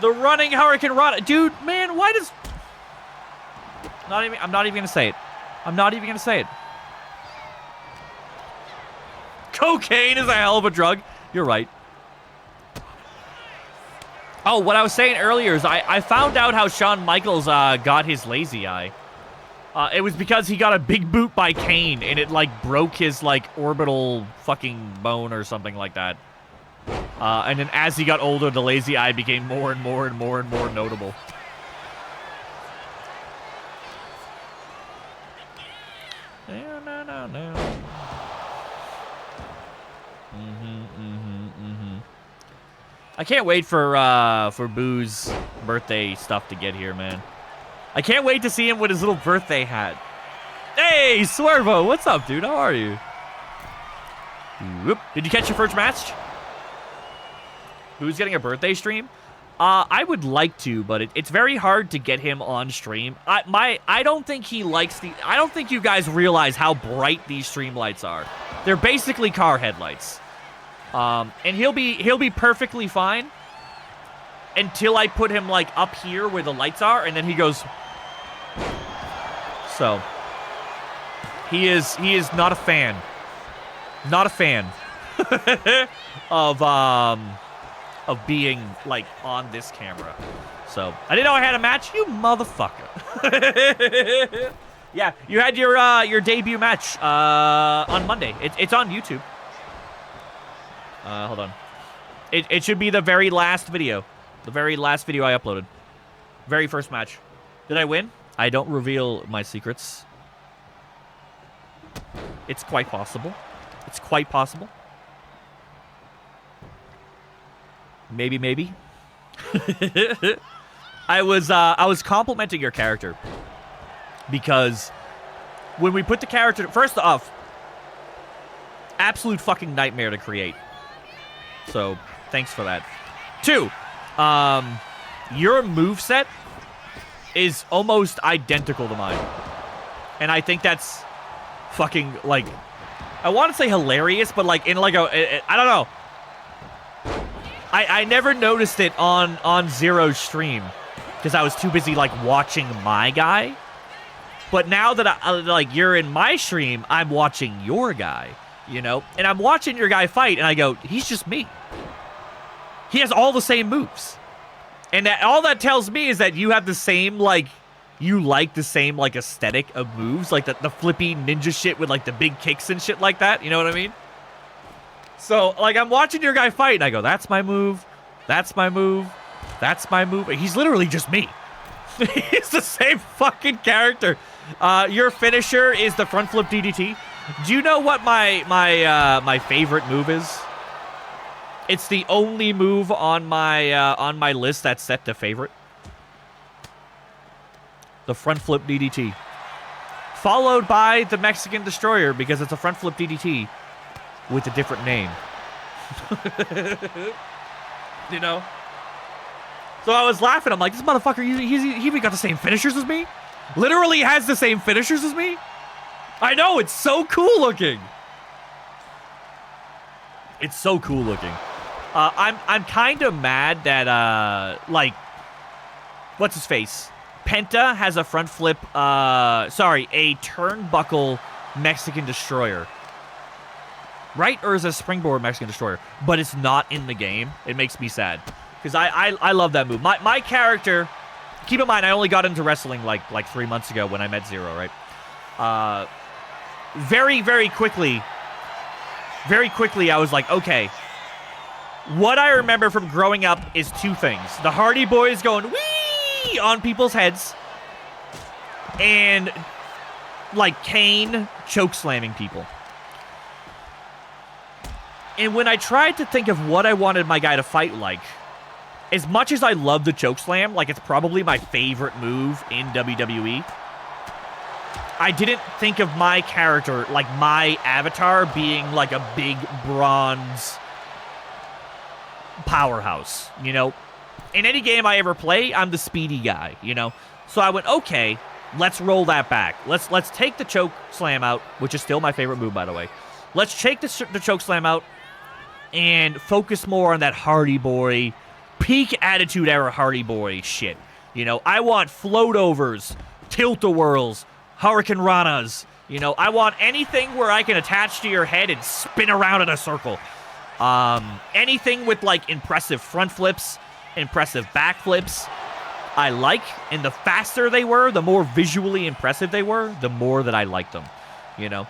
The running Hurricane Rana. Dude, man, why does... I'm not even gonna say it. I'm not even gonna say it. Cocaine is a hell of a drug. You're right. Oh, what I was saying earlier is I found out how Shawn Michaels got his lazy eye. It was because he got a big boot by Kane, and it, like, broke his, like, orbital fucking bone or something like that. And then as he got older, the lazy eye became more and more and more and more notable. No. I can't wait for Boo's birthday stuff to get here, man. I can't wait to see him with his little birthday hat. Hey, Swervo, what's up, dude? How are you? Whoop. Did you catch your first match? Who's getting a birthday stream? I would like to, but it's very hard to get him on stream. I don't think he likes the... I don't think you guys realize how bright these stream lights are. They're basically car headlights. And he'll be perfectly fine until I put him, like, up here where the lights are, and then he goes... So, he is not a fan. Not a fan of being, like, on this camera. So, I didn't know I had a match, you motherfucker. Yeah, you had your debut match on Monday. It's on YouTube. Hold on. It should be the very last video. The very last video I uploaded. Very first match. Did I win? I don't reveal my secrets. It's quite possible. It's quite possible. Maybe. I was complimenting your character because when we put the character, first off, absolute fucking nightmare to create. So thanks for that. 2, your moveset is almost identical to mine, and I think that's fucking, like, I want to say hilarious, but like in like a, I don't know. I never noticed it on Zero's stream because I was too busy like watching my guy. But now that like you're in my stream, I'm watching your guy, you know? And I'm watching your guy fight and I go, he's just me. He has all the same moves. And all that tells me is that you have the same, like, you like the same, like, aesthetic of moves. Like, the flippy ninja shit with, like, the big kicks and shit like that. You know what I mean? So, like, I'm watching your guy fight, and I go, that's my move. That's my move. That's my move. He's literally just me. He's the same fucking character. Your finisher is the front flip DDT. Do you know what my favorite move is? It's the only move on my list that's set to favorite. The front flip DDT. Followed by the Mexican Destroyer because it's a front flip DDT with a different name. You know? So I was laughing. I'm like, this motherfucker, he even got the same finishers as me? Literally has the same finishers as me? I know, it's so cool looking. It's so cool looking. I'm kind of mad that, like, what's his face? Penta has a front flip, a turnbuckle Mexican Destroyer. Right? Or is it a springboard Mexican Destroyer? But it's not in the game. It makes me sad. Because I love that move. My character, keep in mind, I only got into wrestling like 3 months ago when I met Zero, right? Very quickly, I was like, okay. What I remember from growing up is 2 things. The Hardy Boys going wee on people's heads. And, like, Kane choke slamming people. And when I tried to think of what I wanted my guy to fight like, as much as I love the choke slam, like, it's probably my favorite move in WWE, I didn't think of my character, like, my avatar being, like, a big bronze powerhouse, you know? In any game I ever play, I'm the speedy guy, you know? So I went, okay, let's roll that back. Let's take the choke slam out, which is still my favorite move, by the way. Let's take the choke slam out and focus more on that Hardy Boy, peak Attitude Era Hardy Boy shit. You know, I want float overs, tilt-a-whirls, Hurricane Ranas. You know, I want anything where I can attach to your head and spin around in a circle. Anything with, like, impressive front flips, impressive back flips, I like. And the faster they were, the more visually impressive they were, the more that I liked them. You know?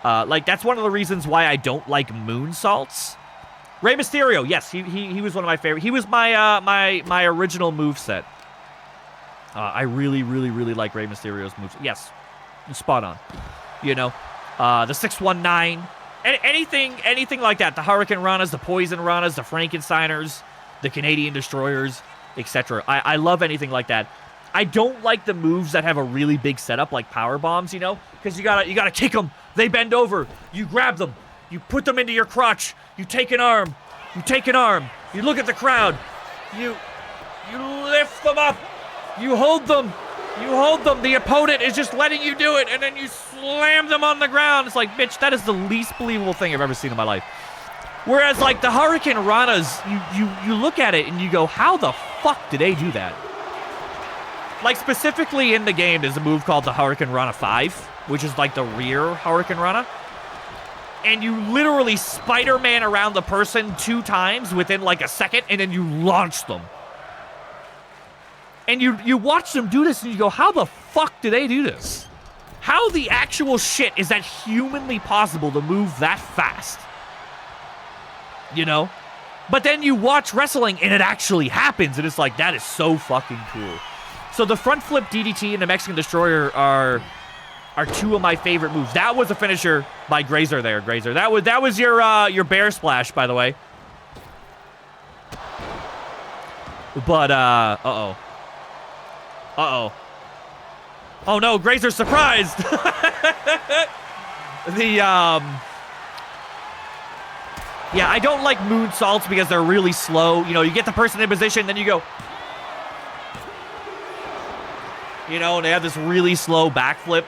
Like, that's one of the reasons why I don't like moonsaults. Rey Mysterio, yes, he was one of my favorite. He was my my original moveset. I really like Rey Mysterio's moves. Yes, spot on. You know, the 619, anything like that. The Hurricane Ranas, the Poison Ranas, the Frankensteiners, the Canadian Destroyers, etc. I love anything like that. I don't like the moves that have a really big setup, like power bombs. You know, because you gotta kick them. They bend over. You grab them. You put them into your crotch. You take an arm. You take an arm. You look at the crowd. You lift them up. You hold them. You hold them. The opponent is just letting you do it, and then you slam them on the ground. It's like, bitch, that is the least believable thing I've ever seen in my life. Whereas, like, the Hurricane Ranas, you look at it and you go, how the fuck did they do that? Like, specifically in the game, there's a move called the Hurricane Rana 5, which is like the rear Hurricane Rana. And you literally Spider-Man around the person 2 times within like a second, and then you launch them. And you watch them do this, and you go, how the fuck do they do this? How the actual shit is that humanly possible to move that fast? You know? But then you watch wrestling, and it actually happens, and it's like, that is so fucking cool. So the front flip DDT and the Mexican Destroyer are are two of my favorite moves. That was a finisher by Grazer there, Grazer. That was your bear splash, by the way. But uh-oh. Uh-oh. Oh no, Grazer's surprised. Yeah, I don't like moonsaults because they're really slow. You know, you get the person in position, then you go. You know, they have this really slow backflip.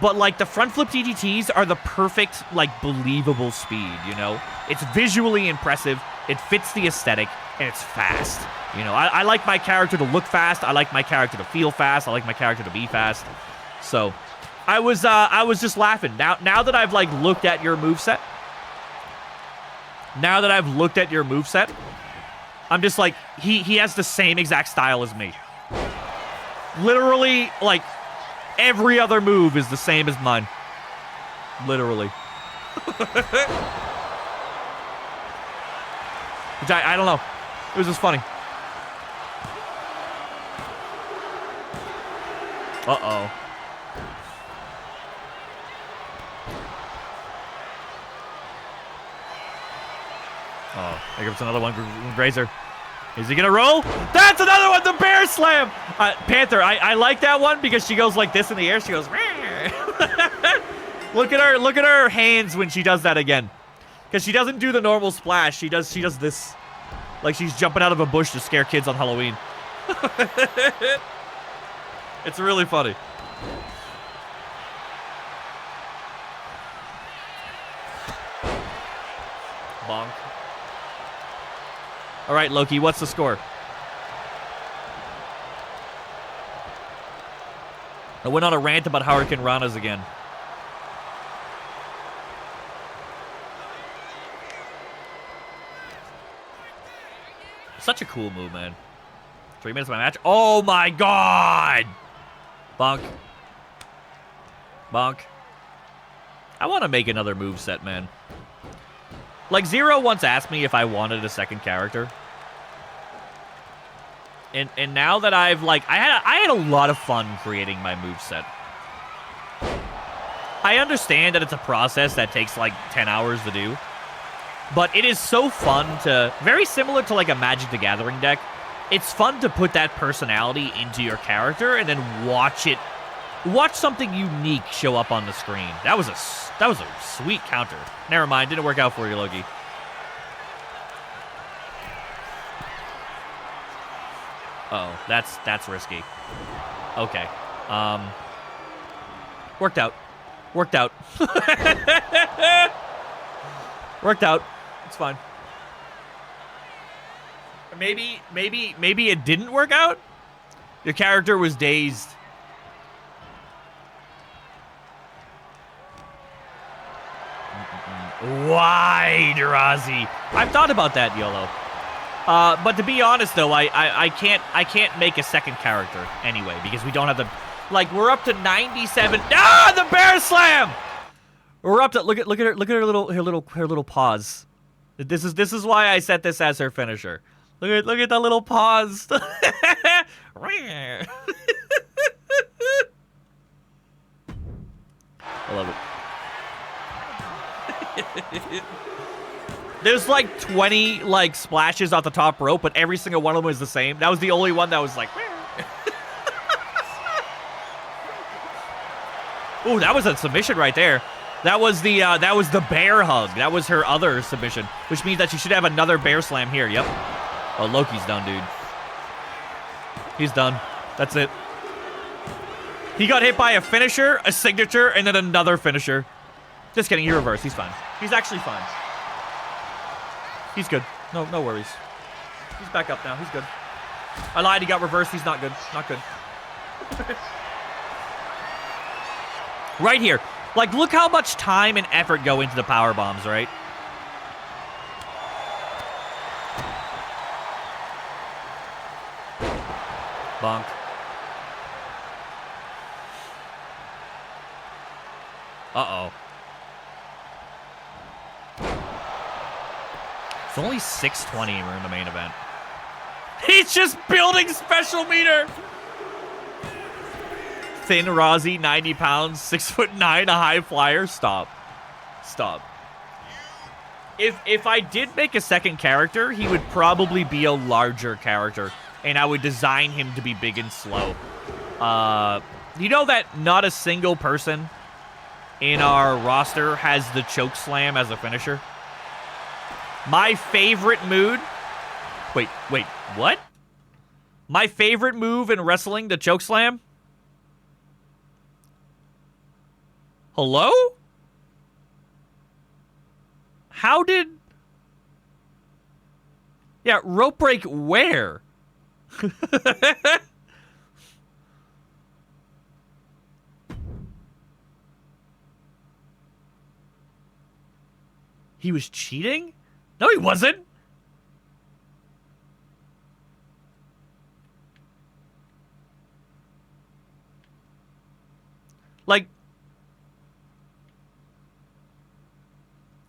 But, like, the front flip DDTs are the perfect, like, believable speed, you know? It's visually impressive, it fits the aesthetic, and it's fast. You know, I like my character to look fast, I like my character to feel fast, I like my character to be fast. So, I was just laughing. Now that I've, like, looked at your moveset, I'm just like, he has the same exact style as me. Literally, like, every other move is the same as mine. Literally. Which I don't know. It was just funny. Uh-oh. Oh, here comes another one. Grazer. Is he gonna roll? That's another one, the bear slam! Panther, I like that one because she goes like this in the air. She goes, look at her hands when she does that again. Because she doesn't do the normal splash. She does this. Like she's jumping out of a bush to scare kids on Halloween. It's really funny. Bonk. All right, Loki, what's the score? I went on a rant about Hurricane Ranas again. Such a cool move, man. 3 minutes of my match. Oh my god! Bonk. Bonk. I want to make another moveset, man. Like, Zero once asked me if I wanted a second character. And now that I've, like, I had a lot of fun creating my moveset. I understand that it's a process that takes, like, 10 hours to do. But it is so fun to, very similar to, like, a Magic the Gathering deck, it's fun to put that personality into your character and then watch something unique show up on the screen. That was a sweet counter. Never mind, didn't work out for you, Loki. Uh-oh, that's risky. Okay. Worked out. Worked out. Worked out. It's fine. Maybe it didn't work out? Your character was dazed. Wide, Razi. I've thought about that, YOLO. But to be honest, though, I can't make a second character anyway because we don't have the, like, we're up to 97. Ah, the bear slam. We're up to look at her little paws. This is why I set this as her finisher. Look at that little paws. I love it. There's like 20 like splashes off the top rope, but every single one of them is the same. That was the only one that was like. Ooh, that was a submission right there. That was the bear hug. That was her other submission, which means that she should have another bear slam here. Yep. Oh, Loki's done, dude. He's done. That's it. He got hit by a finisher, a signature, and then another finisher. Just kidding. He reversed. He's fine. He's actually fine. He's good. No worries. He's back up now. He's good. I lied. He got reversed. He's not good. Not good. Right here. Like, look how much time and effort go into the power bombs, right? Bonk. Uh-oh. It's only 6:20 and we're in the main event. He's just building special meter! thin Rozzy, 90 pounds, 6'9", a high flyer. Stop. Stop. If I did make a second character, he would probably be a larger character, and I would design him to be big and slow. You know that not a single person in our roster has the choke slam as a finisher? My favorite move... Wait, what? My favorite move in wrestling, the choke slam? Hello? How did... Yeah, rope break where? He was cheating? No, he wasn't. Like...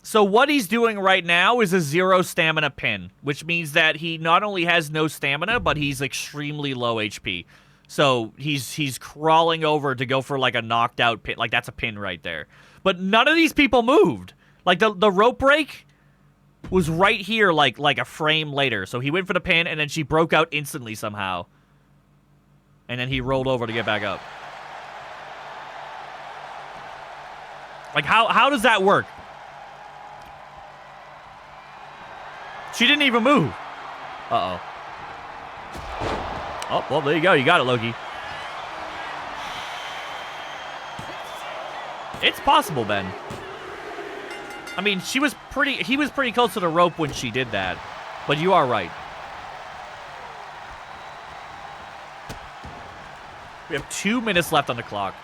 So what he's doing right now is a 0 stamina pin, which means that he not only has no stamina, but he's extremely low HP. So he's crawling over to go for like a knocked out pin. Like that's a pin right there. But none of these people moved. Like the rope break was right here like a frame later. So he went for the pin and then she broke out instantly somehow. And then he rolled over to get back up. Like how does that work? She didn't even move. Uh-oh. Oh, well, there you go. You got it, Loki. It's possible, Ben. I mean, he was pretty close to the rope when she did that. But you are right. We have 2 minutes left on the clock.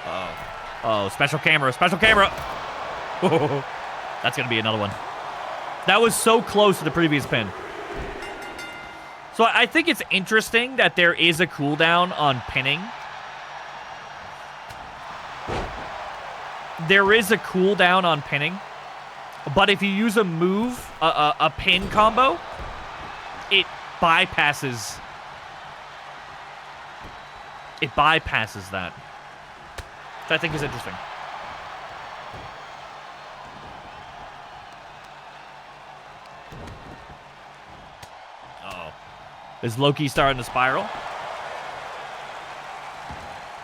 Uh-oh. Oh, special camera, special camera. Oh, that's going to be another one. That was so close to the previous pin. So I think it's interesting that there is a cooldown on pinning. There is a cooldown on pinning. But if you use a move, a pin combo, it bypasses. It bypasses that. Which I think is interesting. Uh-oh. Is Loki starting to spiral?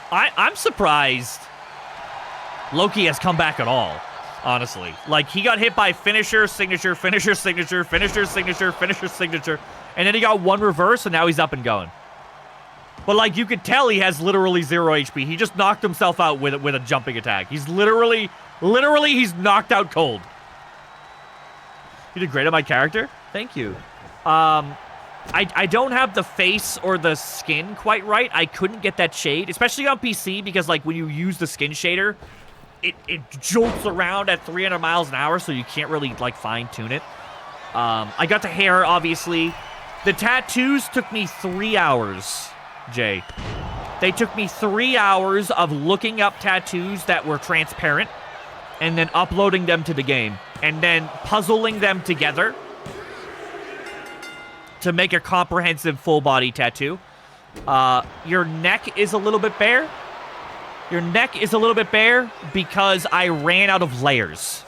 I'm surprised Loki has come back at all, honestly. Like, he got hit by finisher, signature, finisher, signature, finisher, signature, finisher, signature, and then he got one reverse, and now he's up and going. But, like, you could tell he has literally 0 HP. He just knocked himself out with a jumping attack. He's literally, he's knocked out cold. You did great on my character. Thank you. I don't have the face or the skin quite right. I couldn't get that shade, especially on PC, because, like, when you use the skin shader, it jolts around at 300 miles an hour, so you can't really, like, fine-tune it. I got the hair, obviously. The tattoos took me 3 hours. Jay. They took me 3 hours of looking up tattoos that were transparent and then uploading them to the game and then puzzling them together to make a comprehensive full body tattoo. Your neck is a little bit bare. Your neck is a little bit bare because I ran out of layers.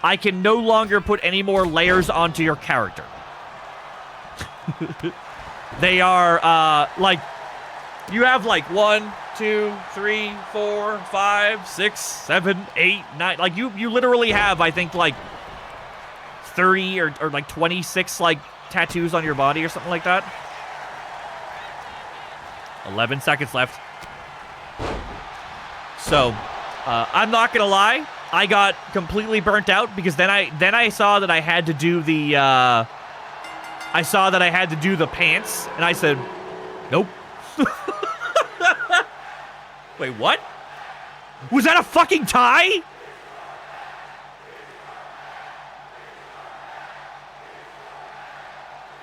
I can no longer put any more layers onto your character. They are, like, you have like 1, 2, 3, 4, 5, 6, 7, 8, 9. Like you literally have, I think, like 30 or like 26 like tattoos on your body or something like that. 11 seconds left. So, I'm not gonna lie, I got completely burnt out because then I saw that I had to do the pants, and I said, nope. Wait, what? Was that a fucking tie?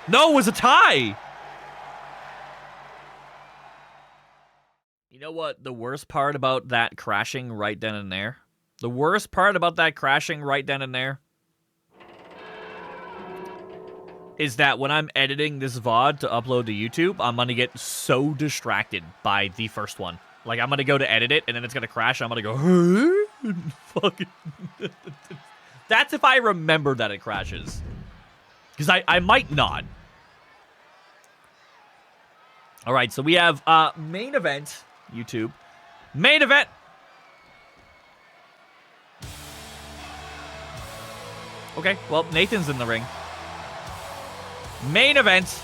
No, it was a tie. You know what the worst part about that crashing right then and there? The worst part about that crashing right then and there is that when I'm editing this VOD to upload to YouTube, I'm going to get so distracted by the first one. Like, I'm going to go to edit it, and then it's going to crash. I'm going to go, huh? Fucking. That's if I remember that it crashes. Because I might not. All right, so we have main event, YouTube. Main event. Okay, well, Nathan's in the ring. Main event.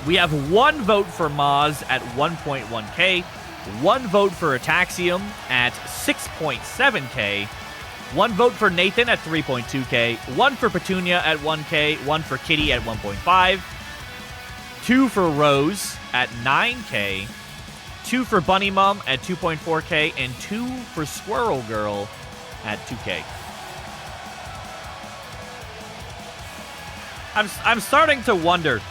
We have 1 vote for Maz at 1.1k, 1 vote for Ataxium at 6.7k, 1 vote for Nathan at 3.2k, 1 for Petunia at 1k, 1 for Kitty at 1.5, 2 for Rose at 9k, 2 for Bunny Mum at 2.4k, and 2 for Squirrel Girl at 2k. I'm starting to wonder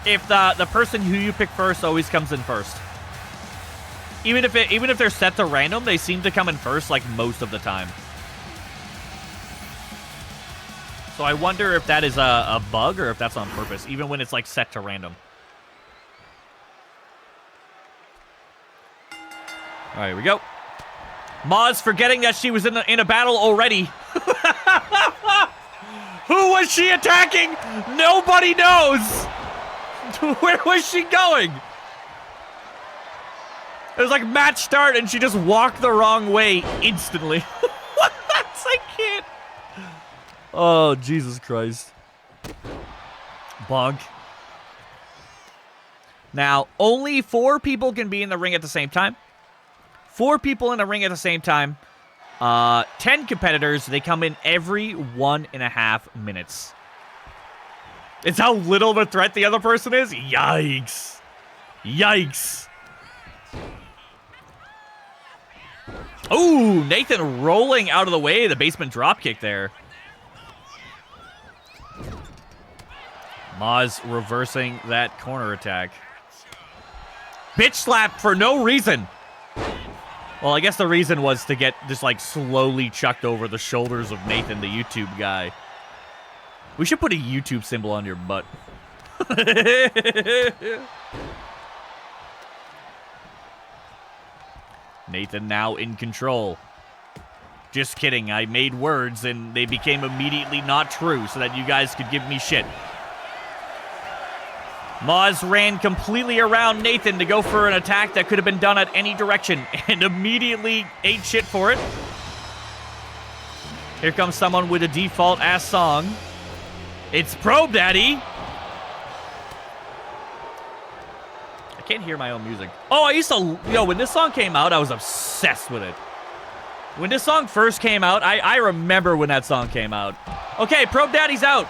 if the person who you pick first always comes in first. Even if they're set to random, they seem to come in first like most of the time. So I wonder if that is a bug or if that's on purpose, even when it's like set to random. All right, here we go. Maz forgetting that she was in a battle already. Who was she attacking? Nobody knows. Where was she going? It was like match start and she just walked the wrong way instantly. What? I can't. Oh, Jesus Christ. Bonk. Now, only 4 people can be in the ring at the same time. 4 people in the ring at the same time. 10 competitors. They come in every 1.5 minutes. It's how little of a threat the other person is? Yikes. Yikes. Ooh, Nathan rolling out of the way. The basement dropkick there. Maz reversing that corner attack. Bitch slap for no reason. Well, I guess the reason was to get just, like, slowly chucked over the shoulders of Nathan, the YouTube guy. We should put a YouTube symbol on your butt. Nathan now in control. Just kidding. I made words, and they became immediately not true so that you guys could give me shit. Maz ran completely around Nathan to go for an attack that could have been done at any direction and immediately ate shit for it. Here comes someone with a default-ass song. It's Probe Daddy. I can't hear my own music. Oh, I used to... when this song came out, I was obsessed with it. When this song first came out, I remember when that song came out. Okay, Probe Daddy's out.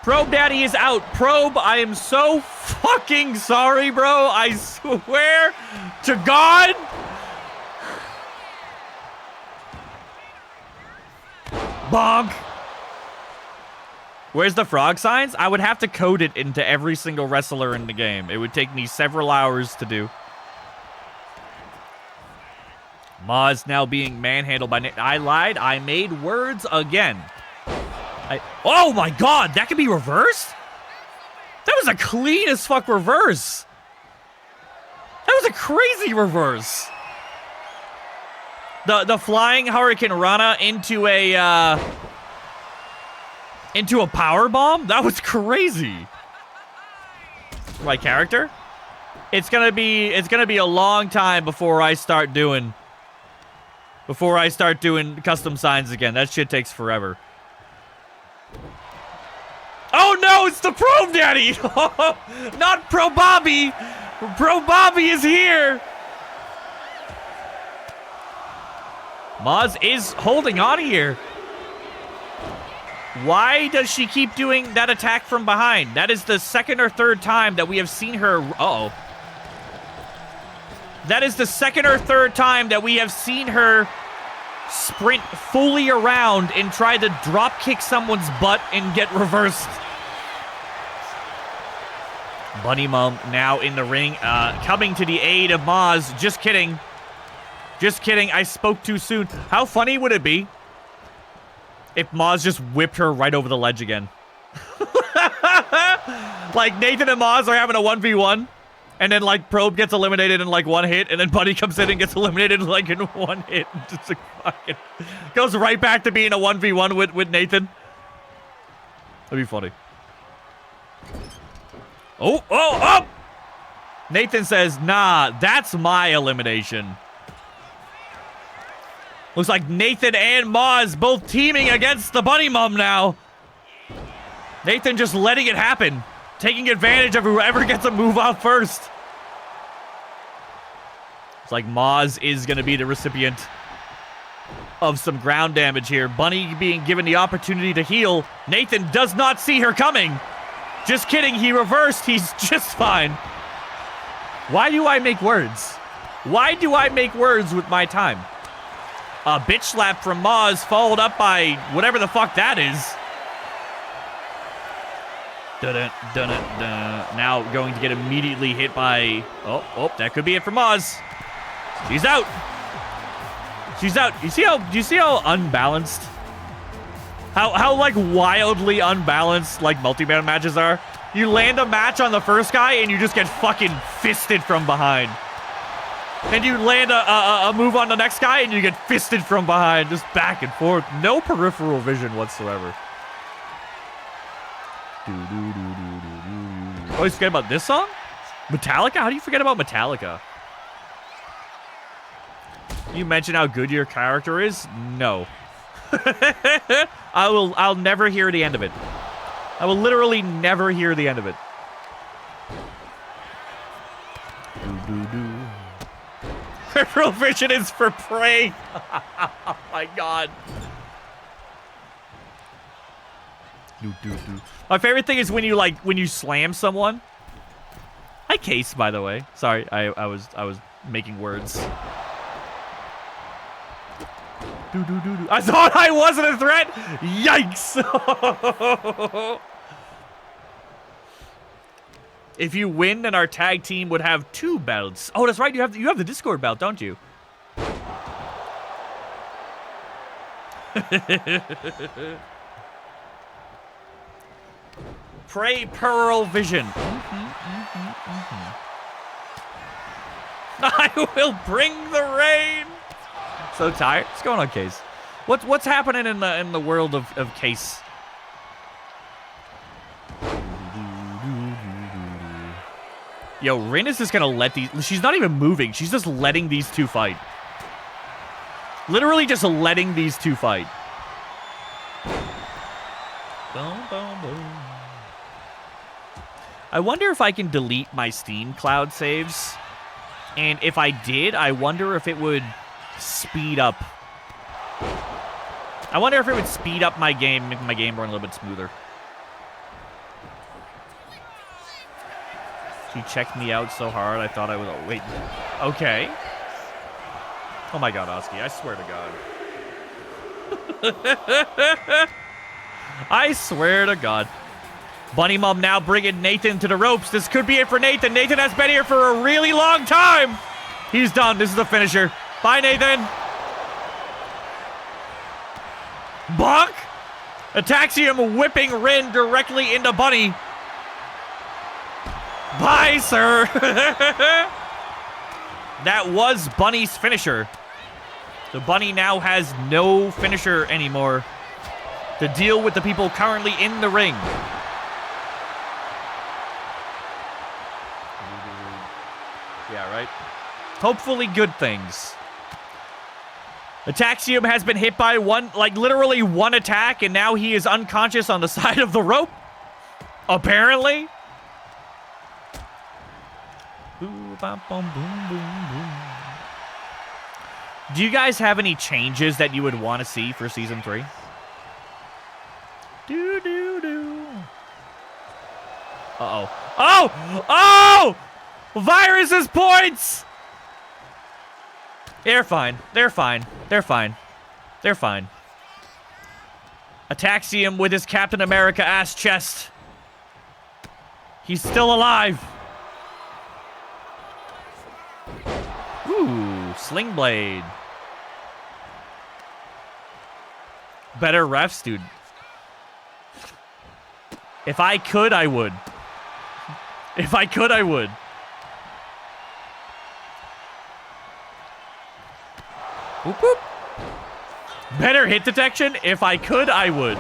Probe Daddy is out. Probe, I am so fucking sorry, bro. I swear to God. Bonk. Where's the frog signs? I would have to code it into every single wrestler in the game. It would take me several hours to do. Maz now being manhandled by... I lied. I made words again. Oh my God, that could be reversed? That was a clean as fuck reverse. That was a crazy reverse. The flying Hurricane Rana into a power bomb? That was crazy. My character? It's gonna be a long time before I start doing custom signs again. That shit takes forever. Oh no, it's the Probe Daddy! Not Pro Bobby! Pro Bobby is here! Maz is holding on here. Why does she keep doing that attack from behind? That is the 2nd or 3rd time that we have seen her... Uh-oh. That is the 2nd or 3rd time that we have seen her sprint fully around and try to drop kick someone's butt and get reversed. Bunny Mum now in the ring, coming to the aid of Maz. Just kidding. Just kidding. I spoke too soon. How funny would it be if Maz just whipped her right over the ledge again. Like, Nathan and Maz are having a 1v1, and then, like, Probe gets eliminated in, like, one hit, and then Buddy comes in and gets eliminated, like, in one hit. Just, like, fucking... Goes right back to being a 1v1 with Nathan. That'd be funny. Oh! Nathan says, nah, that's my elimination. Looks like Nathan and Maz both teaming against the Bunny Mum now. Nathan just letting it happen. Taking advantage of whoever gets a move out first. It's like Maz is going to be the recipient of some ground damage here. Bunny being given the opportunity to heal. Nathan does not see her coming. Just kidding, he reversed. He's just fine. Why do I make words? Why do I make words with my time? A bitch slap from Maz, followed up by whatever the fuck that is. Now going to get immediately hit by... Oh, that could be it for Maz. She's out. She's out. Do you see how unbalanced? How like wildly unbalanced like multi-man matches are? You land a match on the first guy and you just get fucking fisted from behind. And you land a move on the next guy and you get fisted from behind. Just back and forth. No peripheral vision whatsoever. Oh, you forget about this song? Metallica? How do you forget about Metallica? You mention how good your character is? No. I'll never hear the end of it. I will literally never hear the end of it. Peripheral vision is for prey. Oh my god. My favorite thing is when you slam someone. Hi, Case, by the way. Sorry, I was making words. I thought I wasn't a threat. Yikes! If you win, then our tag team would have 2 belts. Oh, that's right. You have the Discord belt, don't you? Pray Pearl Vision. I will bring the rain. So tired. What's going on, Case? What's happening in the world of Case? Yo, Rin is just gonna let these... She's not even moving. She's just letting these two fight. Literally just letting these two fight. Boom, boom, boom. I wonder if I can delete my Steam Cloud saves. And if I did, I wonder if it would speed up. I wonder if it would speed up my game, make my game run a little bit smoother. She checked me out so hard, I thought I was... Oh, wait. Okay. Oh my god, Oski, I swear to god. I swear to god. Bunny Mom now bringing Nathan to the ropes. This could be it for Nathan. Nathan has been here for a really long time. He's done. This is the finisher. Bye, Nathan. Bonk. Ataxium whipping Rin directly into Bunny. Bye, sir. That was Bunny's finisher. The Bunny now has no finisher anymore to deal with the people currently in the ring. Yeah, right? Hopefully good things. Ataxium has been hit by literally one attack, and now he is unconscious on the side of the rope. Apparently. Do you guys have any changes that you would want to see for Season 3? Uh-oh. Oh! Oh! Viruses points! They're fine. They're fine. They're fine. They're fine. Ataxium with his Captain America ass chest. He's still alive. Ooh, Sling Blade. Better refs, dude. If I could, I would. If I could, I would. Whoop, whoop. Better hit detection? If I could, I would.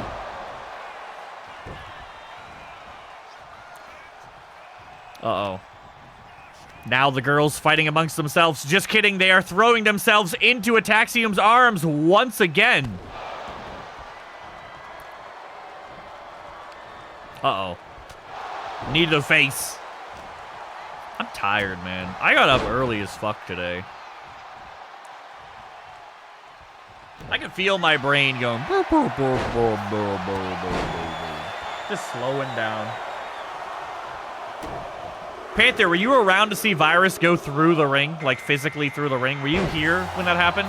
Uh-oh. Now the girls fighting amongst themselves. Just kidding, they are throwing themselves into Ataxium's arms once again. Uh-oh. Knee to the face. I'm tired, man. I got up early as fuck today. I can feel my brain going. Just slowing down. Panther, were you around to see Virus go through the ring? Like, physically through the ring? Were you here when that happened?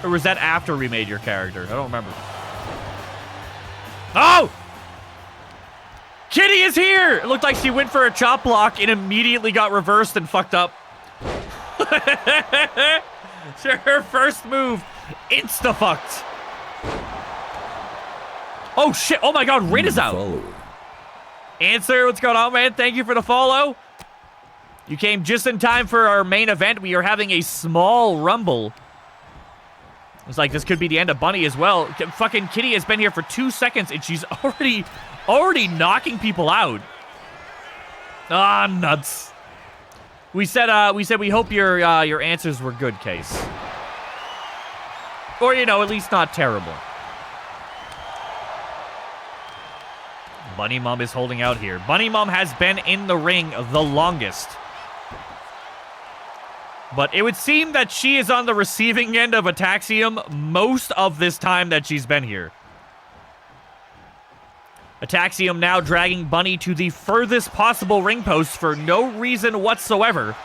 Or was that after we made your character? I don't remember. Oh! Kitty is here! It looked like she went for a chop block and immediately got reversed and fucked up. Her first move, insta-fucked. Oh, shit. Oh, my God. Rin is out. Answer, what's going on, man? Thank you for the follow. You came just in time for our main event. We are having a small rumble. It's like this could be the end of Bunny as well. Fucking Kitty has been here for 2 seconds, and she's already knocking people out. Ah, nuts. We said we hope your answers were good, Case. Or, you know, at least not terrible. Bunny Mom is holding out here. Bunny Mom has been in the ring the longest. But it would seem that she is on the receiving end of Ataxium most of this time that she's been here. Ataxium now dragging Bunny to the furthest possible ring post for no reason whatsoever.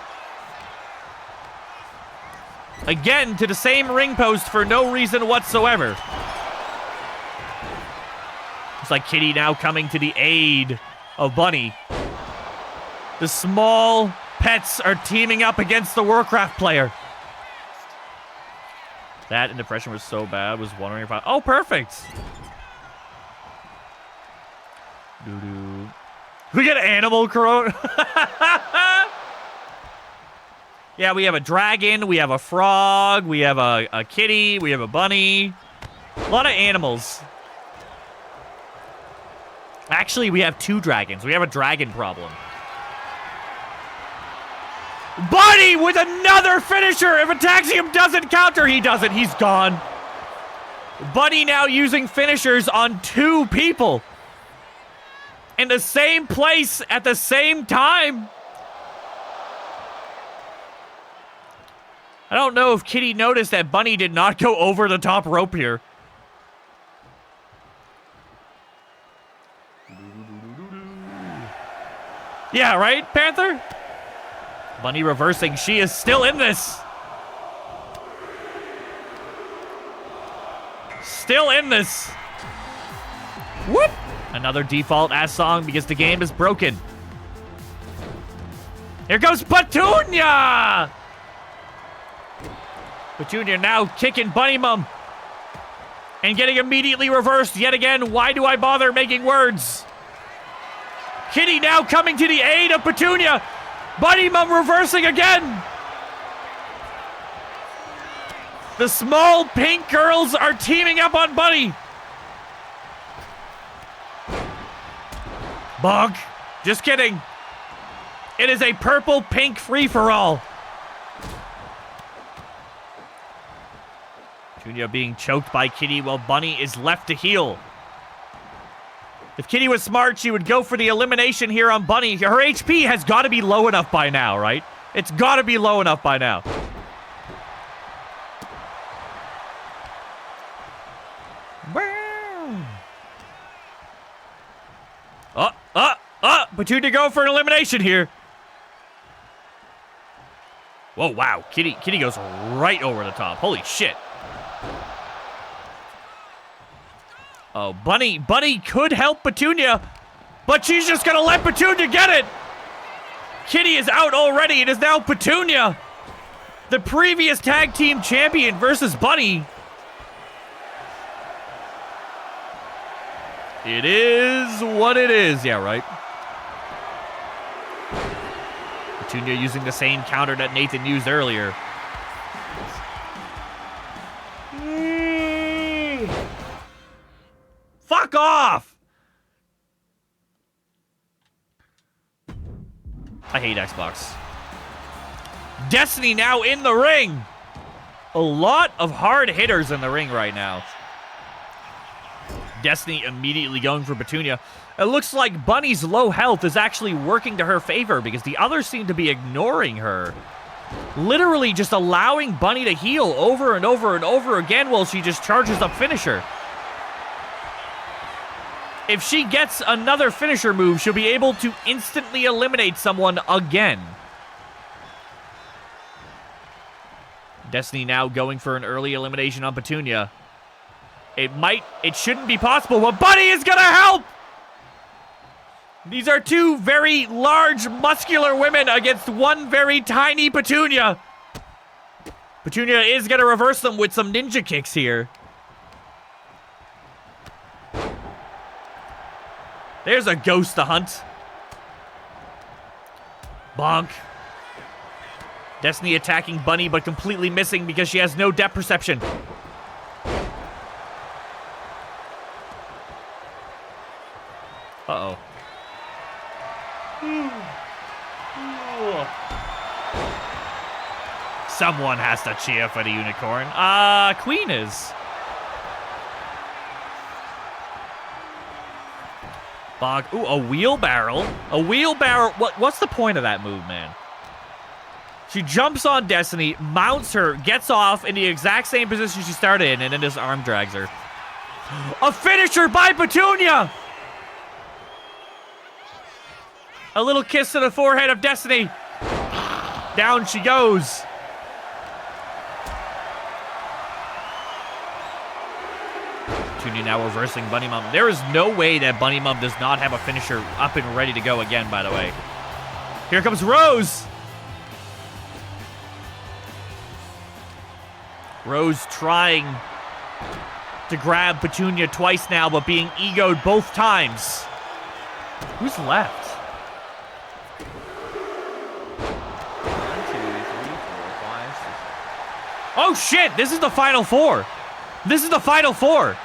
Again, to the same ring post for no reason whatsoever. It's like Kitty now coming to the aid of Bunny. The small pets are teaming up against the Warcraft player. That and depression was so bad. I was wondering if I... Oh, perfect. Doo-doo. We get animal corona. Yeah, we have a dragon. We have a frog. We have a kitty. We have a bunny. A lot of animals. Actually, we have 2 dragons. We have a dragon problem. Bunny with another finisher. If Ataxium doesn't counter, he doesn't. He's gone. Bunny now using finishers on 2 people. In the same place at the same time. I don't know if Kitty noticed that Bunny did not go over the top rope here. Yeah, right, Panther? Bunny reversing. She is still in this. Still in this. Whoop. Another default ass song because the game is broken. Here goes Petunia! Petunia now kicking Bunny Mum. And getting immediately reversed yet again. Why do I bother making words? Kitty now coming to the aid of Petunia. Bunny Mum reversing again. The small pink girls are teaming up on Bunny. Bonk. Just kidding. It is a purple-pink free-for-all. Petunia being choked by Kitty while Bunny is left to heal. If Kitty was smart, she would go for the elimination here on Bunny. Her HP has got to be low enough by now, right? It's got to be low enough by now. Petunia go for an elimination here. Whoa, wow. Kitty goes right over the top. Holy shit. Oh, Bunny could help Petunia, but she's just gonna let Petunia get it. Kitty is out already. It is now Petunia, the previous tag team champion, versus Bunny. It is what it is. Yeah, right. Petunia using the same counter that Nathan used earlier. Fuck off! I hate Xbox. Destiny now in the ring. A lot of hard hitters in the ring right now. Destiny immediately going for Petunia. It looks like Bunny's low health is actually working to her favor because the others seem to be ignoring her. Literally just allowing Bunny to heal over and over and over again while she just charges up finisher. If she gets another finisher move, she'll be able to instantly eliminate someone again. Destiny now going for an early elimination on Petunia. It shouldn't be possible, but Bunny is gonna help! These are two very large, muscular women against one very tiny Petunia. Petunia is gonna reverse them with some ninja kicks here. There's a ghost to hunt. Bonk. Destiny attacking Bunny, but completely missing because she has no depth perception. Uh-oh. Someone has to cheer for the unicorn. Queen is. Bonk. Ooh, a wheelbarrow. A wheelbarrow. What's the point of that move, man? She jumps on Destiny, mounts her, gets off in the exact same position she started in, and then just arm drags her. A finisher by Petunia! A little kiss to the forehead of Destiny. Down she goes. Petunia now reversing Bunny Mum. There is no way that Bunny Mum does not have a finisher up and ready to go again, by the way. Here comes Rose. Rose trying to grab Petunia twice now, but being egoed both times. Who's left? 1, 2, 3, 4, 5, 6. Oh shit, this is the final four. This is the final four.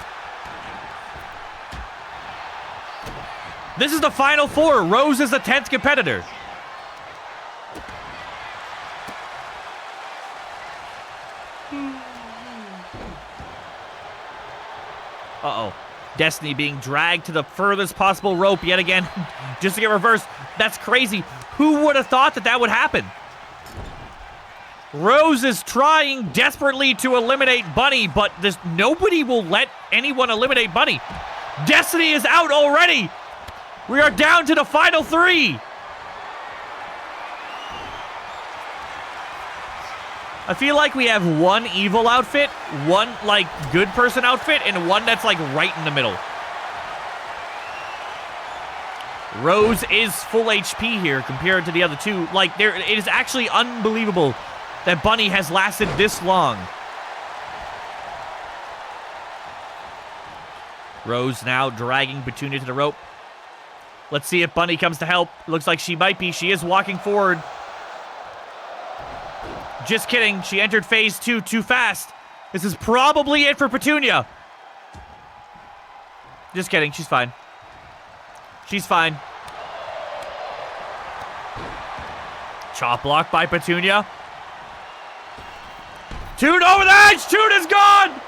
This is the final four. Rose is the 10th competitor. Uh-oh. Destiny being dragged to the furthest possible rope yet again, just to get reversed. That's crazy. Who would have thought that that would happen? Rose is trying desperately to eliminate Bunny, but nobody will let anyone eliminate Bunny. Destiny is out already. We are down to the final three. I feel like we have one evil outfit, one, like, good person outfit, and one that's, like, right in the middle. Rose is full HP here compared to the other two. Like, it is actually unbelievable that Bunny has lasted this long. Rose now dragging Petunia to the rope. Let's see if Bunny comes to help. Looks like she might be. She is walking forward. Just kidding. She entered phase 2 too fast. This is probably it for Petunia. Just kidding. She's fine. She's fine. Chop block by Petunia. Toon over the edge. Toon is gone.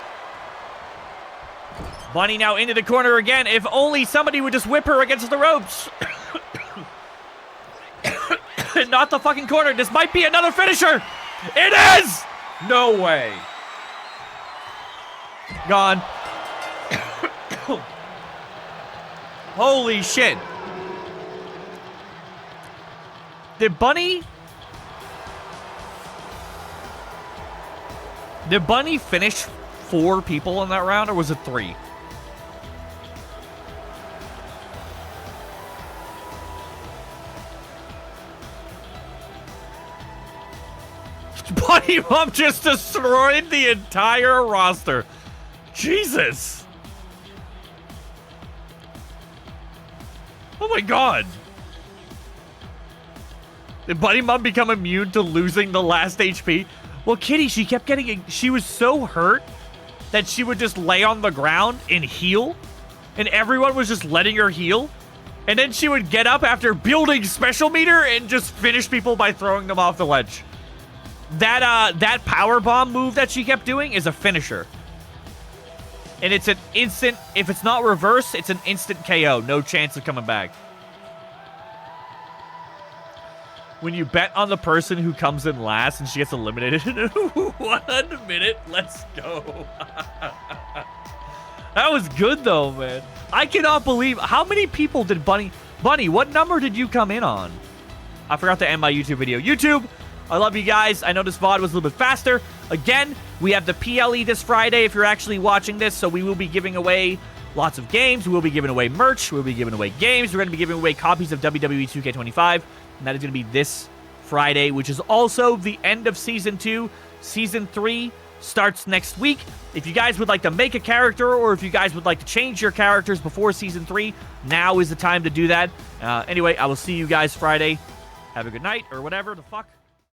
Bunny now into the corner again. If only somebody would just whip her against the ropes. Not the fucking corner. This might be another finisher. It is! No way. Gone. Holy shit. Did Bunny finish 4 people in that round, or was it 3? Bunny Mum just destroyed the entire roster. Jesus. Oh my god. Did Bunny Mom become immune to losing the last HP? Well, Kitty, she kept getting... She was so hurt that she would just lay on the ground and heal. And everyone was just letting her heal. And then she would get up after building special meter and just finish people by throwing them off the ledge. That power bomb move that she kept doing is a finisher. And it's an instant... If it's not reverse, it's an instant KO. No chance of coming back. When you bet on the person who comes in last and she gets eliminated in 1 minute, let's go. That was good though, man. I cannot believe how many people did Bunny, what number did you come in on? I forgot to end my YouTube video. YouTube, I love you guys. I know this VOD was a little bit faster. Again, we have the PLE this Friday if you're actually watching this, so we will be giving away lots of games. We will be giving away merch. We'll be giving away games. We're going to be giving away copies of WWE 2K25. And that is going to be this Friday, which is also the end of Season 2. Season 3 starts next week. If you guys would like to make a character or if you guys would like to change your characters before Season 3, now is the time to do that. Anyway, I will see you guys Friday. Have a good night or whatever the fuck.